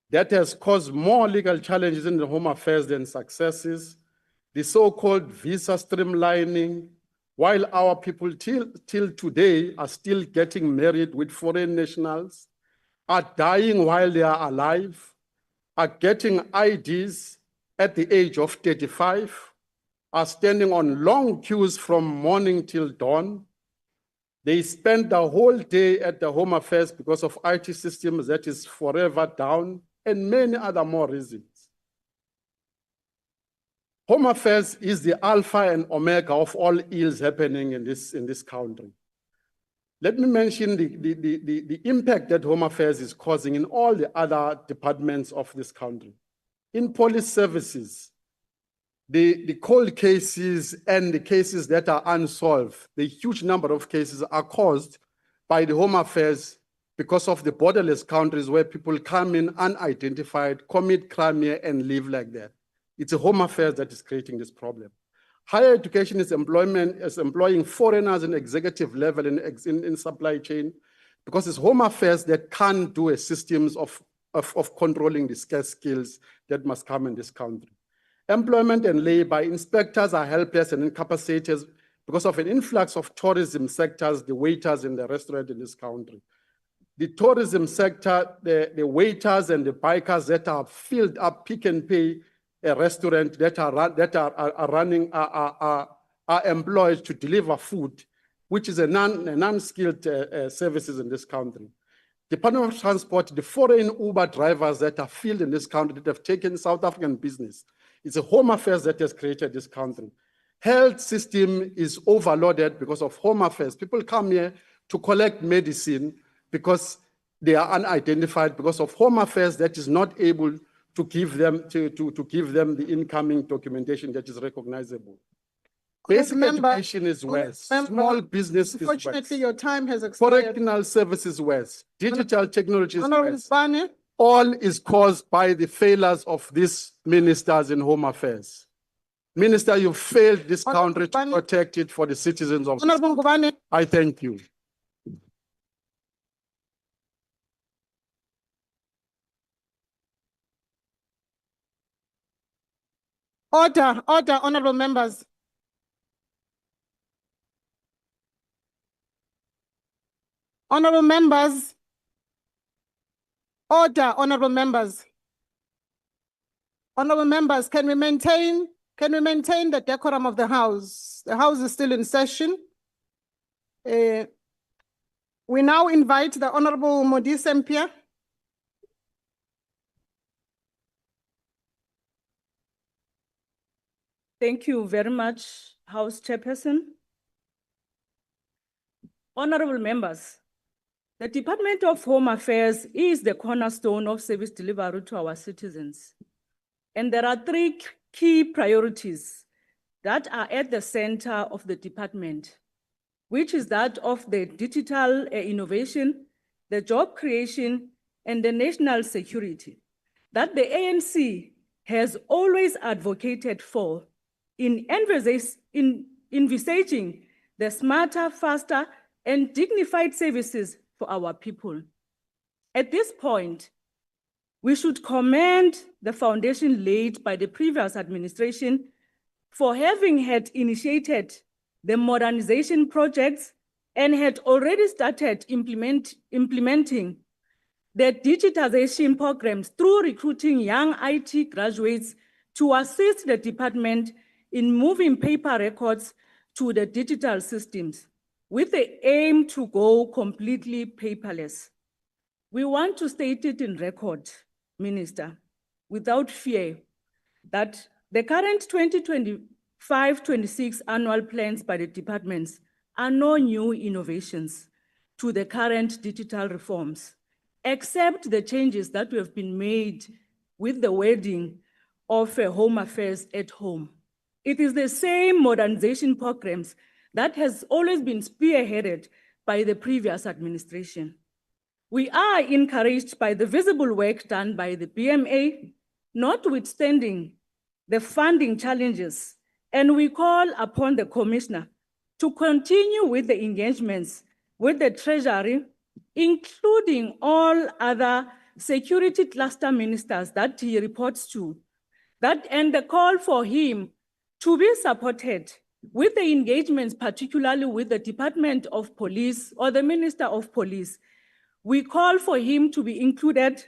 that has caused more legal challenges in the Home Affairs than successes, the so-called visa streamlining, while our people till today are still getting married with foreign nationals, are dying while they are alive, are getting IDs at the age of 35, are standing on long queues from morning till dawn. They spend the whole day at the Home Affairs because of IT systems that is forever down, and many other more reasons. Home Affairs is the alpha and omega of all ills happening in this country. Let me mention the impact that Home Affairs is causing in all the other departments of this country. In police services, the cold cases and the cases that are unsolved, the huge number of cases are caused by the Home Affairs because of the borderless countries where people come in unidentified, commit crime here and live like that. It's a Home Affairs that is creating this problem. Higher education is employing foreigners in executive level in supply chain because it's Home Affairs that can't do a systems of controlling the scarce skills that must come in this country. Employment and labor, inspectors are helpless and incapacitated because of an influx of tourism sectors, the waiters in the restaurant in this country. The tourism sector, the waiters and the bikers that are filled up, Pick and Pay, a restaurant that are employed to deliver food, which is a non-skilled services in this country. Department of Transport, the foreign Uber drivers that are filled in this country that have taken South African business. It's a Home Affairs that has created this country. Health system is overloaded because of Home Affairs. People come here to collect medicine because they are unidentified because of Home Affairs that is not able to give them the incoming documentation that is recognizable. Basic education is worse. Small business is worse. Unfortunately, your time has expired. Correctional services worse. Digital technology is Honorable worse. Bane, All is caused by the failures of these ministers in Home Affairs. Minister, you failed this country to protect it for the citizens of. Honorable Bane, I thank you. order, honorable members. Honorable members. Order, honorable members. Honorable members, can we maintain the decorum of the House? The House is still in session. We now invite the Honorable Modise Mpia. Thank you very much, House Chairperson. Honorable members, the Department of Home Affairs is the cornerstone of service delivery to our citizens. And there are three key priorities that are at the center of the department, which is that of the digital innovation, the job creation, and the national security, that the ANC has always advocated for in envisaging the smarter, faster, and dignified services for our people. At this point, we should commend the foundation laid by the previous administration for having had initiated the modernization projects and had already started implementing the digitization programs through recruiting young IT graduates to assist the department in moving paper records to the digital systems with the aim to go completely paperless. We want to state it in record, Minister, without fear, that the current 2025-26 annual plans by the departments are no new innovations to the current digital reforms, except the changes that have been made with the wording of Home Affairs at home. It is the same modernization programs that has always been spearheaded by the previous administration. We are encouraged by the visible work done by the BMA, notwithstanding the funding challenges, and we call upon the Commissioner to continue with the engagements with the Treasury, including all other security cluster ministers that he reports to, and the call for him to be supported with the engagements, particularly with the Department of Police or the Minister of Police. We call for him to be included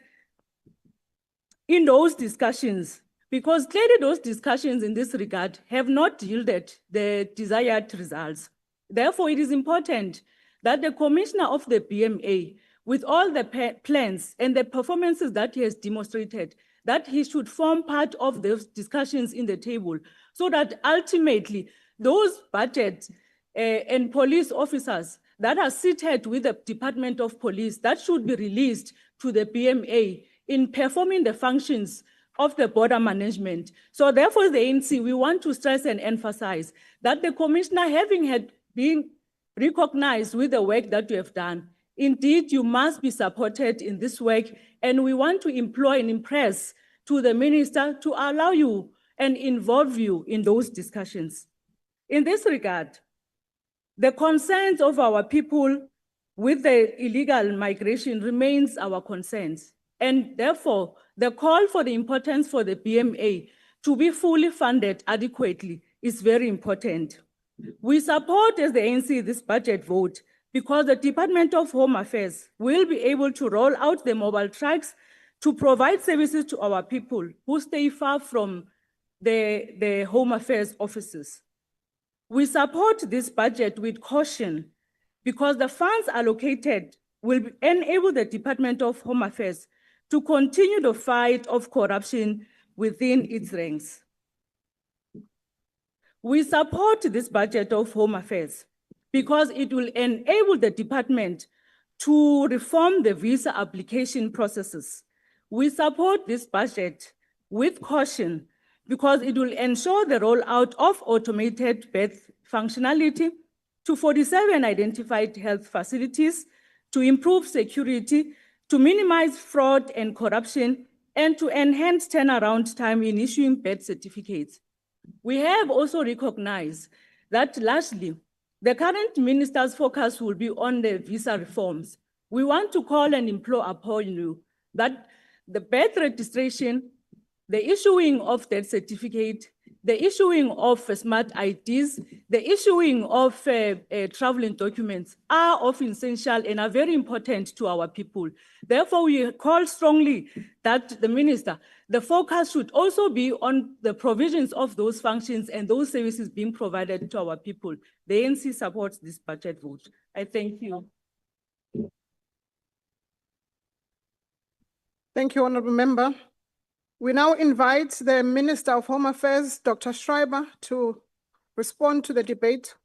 in those discussions, because clearly those discussions in this regard have not yielded the desired results. Therefore, it is important that the Commissioner of the BMA, with all the plans and the performances that he has demonstrated, that he should form part of those discussions in the table, so that ultimately those budget and police officers that are seated with the Department of Police, that should be released to the BMA in performing the functions of the border management. So therefore, the ANC, we want to stress and emphasize that the Commissioner, having had been recognized with the work that you have done, indeed, you must be supported in this work, and we want to employ and impress to the Minister to allow you and involve you in those discussions. In this regard, the concerns of our people with the illegal migration remains our concerns, and therefore, the call for the importance for the BMA to be fully funded adequately is very important. We support, as the ANC, this budget vote because the Department of Home Affairs will be able to roll out the mobile trucks to provide services to our people who stay far from the Home Affairs offices. We support this budget with caution because the funds allocated will enable the Department of Home Affairs to continue the fight of corruption within its ranks. We support this budget of Home Affairs because it will enable the department to reform the visa application processes. We support this budget with caution because it will ensure the rollout of automated birth functionality to 47 identified health facilities, to improve security, to minimize fraud and corruption, and to enhance turnaround time in issuing birth certificates. We have also recognized that largely the current minister's focus will be on the visa reforms. We want to call and implore upon you that the birth registration, the issuing of death certificate, the issuing of smart IDs, the issuing of traveling documents are of essential and are very important to our people. Therefore, we call strongly that the minister, the focus should also be on the provisions of those functions and those services being provided to our people. The ANC supports this budget vote. I thank you. Thank you, Honorable Member. We now invite the Minister of Home Affairs, Dr. Schreiber, to respond to the debate.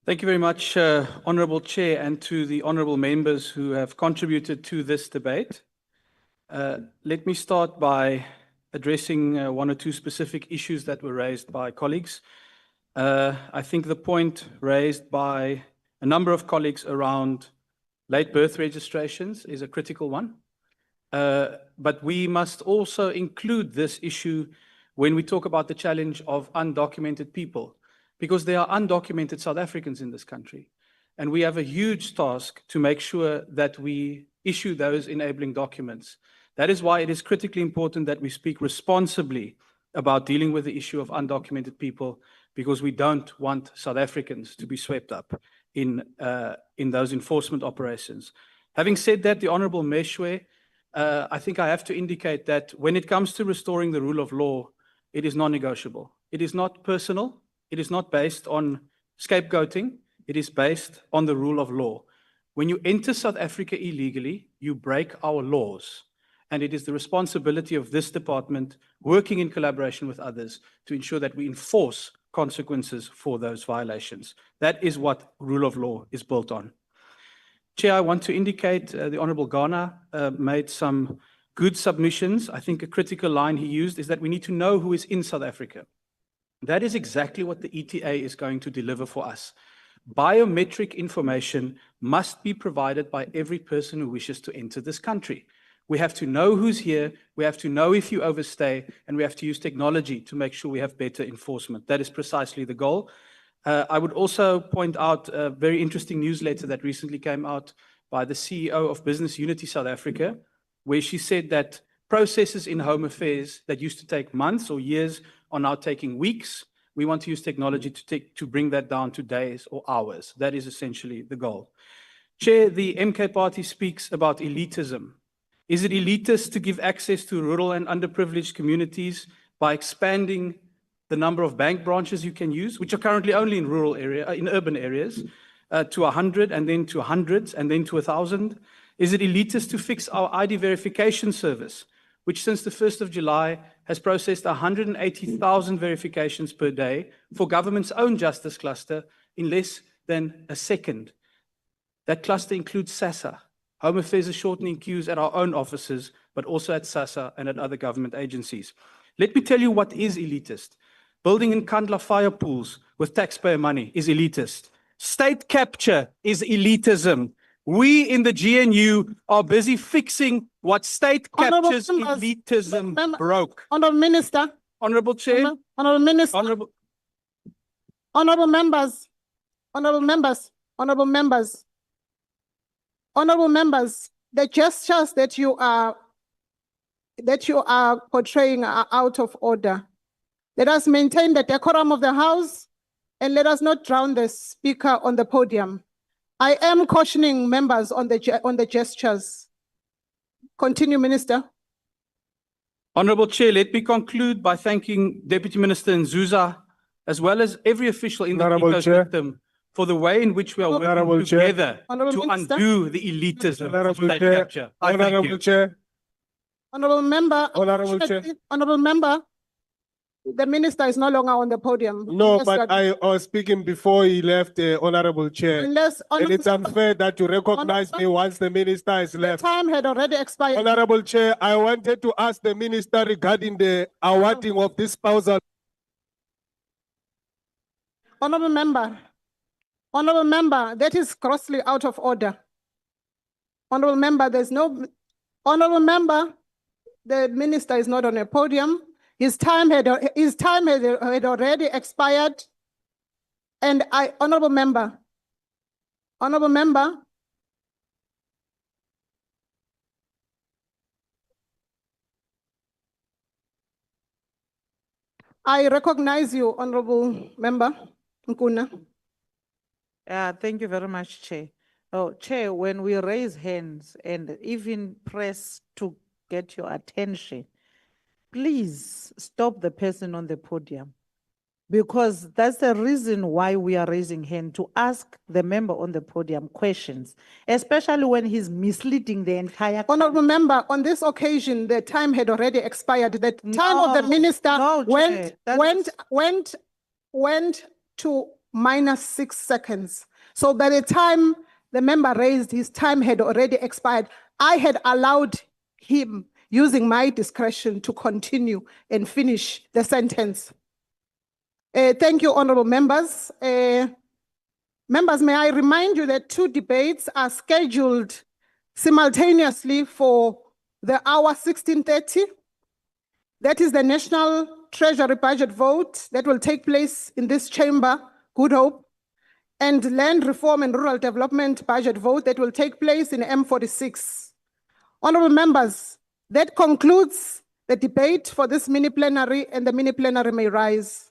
Thank you very much, Honourable Chair, and to the honourable members who have contributed to this debate. Let me start by addressing one or two specific issues that were raised by colleagues. I think the point raised by a number of colleagues around late birth registrations is a critical one. But we must also include this issue when we talk about the challenge of undocumented people, because there are undocumented South Africans in this country. And we have a huge task to make sure that we issue those enabling documents. That is why it is critically important that we speak responsibly about dealing with the issue of undocumented people, because we don't want South Africans to be swept up in those enforcement operations. Having said that, the Honourable Meshwe, I think I have to indicate that when it comes to restoring the rule of law, it is non-negotiable. It is not personal. It is not based on scapegoating. It is based on the rule of law. When you enter South Africa illegally, you break our laws. And it is the responsibility of this department, working in collaboration with others, to ensure that we enforce consequences for those violations. That is what rule of law is built on. Chair, I want to indicate the Honourable Ghana made some good submissions. I think a critical line he used is that we need to know who is in South Africa. That is exactly what the ETA is going to deliver for us. Biometric information must be provided by every person who wishes to enter this country. We have to know who's here, we have to know if you overstay, and we have to use technology to make sure we have better enforcement. That is precisely the goal. I would also point out a very interesting newsletter that recently came out by the CEO of Business Unity South Africa, where she said that processes in Home Affairs that used to take months or years are now taking weeks. We want to use technology to bring that down to days or hours. That is essentially the goal. Chair, the MK Party speaks about elitism. Is it elitist to give access to rural and underprivileged communities by expanding the number of bank branches you can use, which are currently only in urban areas, to 100 and then to hundreds and then to 1,000? Is it elitist to fix our ID verification service, which since the 1st of July has processed 180,000 verifications per day for government's own justice cluster in less than a second? That cluster includes SASA. Home Affairs is shortening queues at our own offices, but also at SASA and at other government agencies. Let me tell you what is elitist. Building in Kandla fire pools with taxpayer money is elitist. State capture is elitism. We in the GNU are busy fixing what state capture's elitism broke. Honourable Minister. Honourable Chair. Honourable Minister. Honourable members. Honourable members. Honourable members. Honourable members, the gestures that you are portraying are out of order. Let us maintain the decorum of the House and let us not drown the speaker on the podium. I am cautioning members on the gestures. Continue, Minister. Honourable Chair, let me conclude by thanking Deputy Minister Nzuza, as well as every official in the ecosystem for the way in which we are Honorable working Chair. together Honorable to Minister. undo the elitism of Honorable state Chair, capture. I thank Honorable you. Chair, Honorable member. Honorable Chair. Honorable member, the minister is no longer on the podium. No, Unless but that- I was speaking before he left, Honorable Chair. Unless, And it's unfair that you recognize me once the minister has the left. time had already expired. Honorable Chair, I wanted to ask the minister regarding the awarding of this spousal. Honorable member, that is grossly out of order. Honorable member, honorable member, the minister is not on a podium. His time had already expired. And honorable member, I recognize you, honorable member Nkuna. Thank you very much, Chair. Oh, Chair, when we raise hands and even press to get your attention, please stop the person on the podium. Because that's the reason why we are raising hand, to ask the member on the podium questions, especially when he's misleading the entire. Honorable member, on this occasion, the time had already expired. The time of the No, minister no, Chair, went to -6 seconds. So by the time the member raised, his time had already expired. I had allowed him, using my discretion, to continue and finish the sentence. Thank you, honorable members. Members, may I remind you that 2 debates are scheduled simultaneously for the hour 16:30. That is the National Treasury budget vote that will take place in this chamber, Good Hope, and Land Reform and Rural Development budget vote that will take place in M46. Honorable members, that concludes the debate for this mini plenary, and the mini plenary may rise.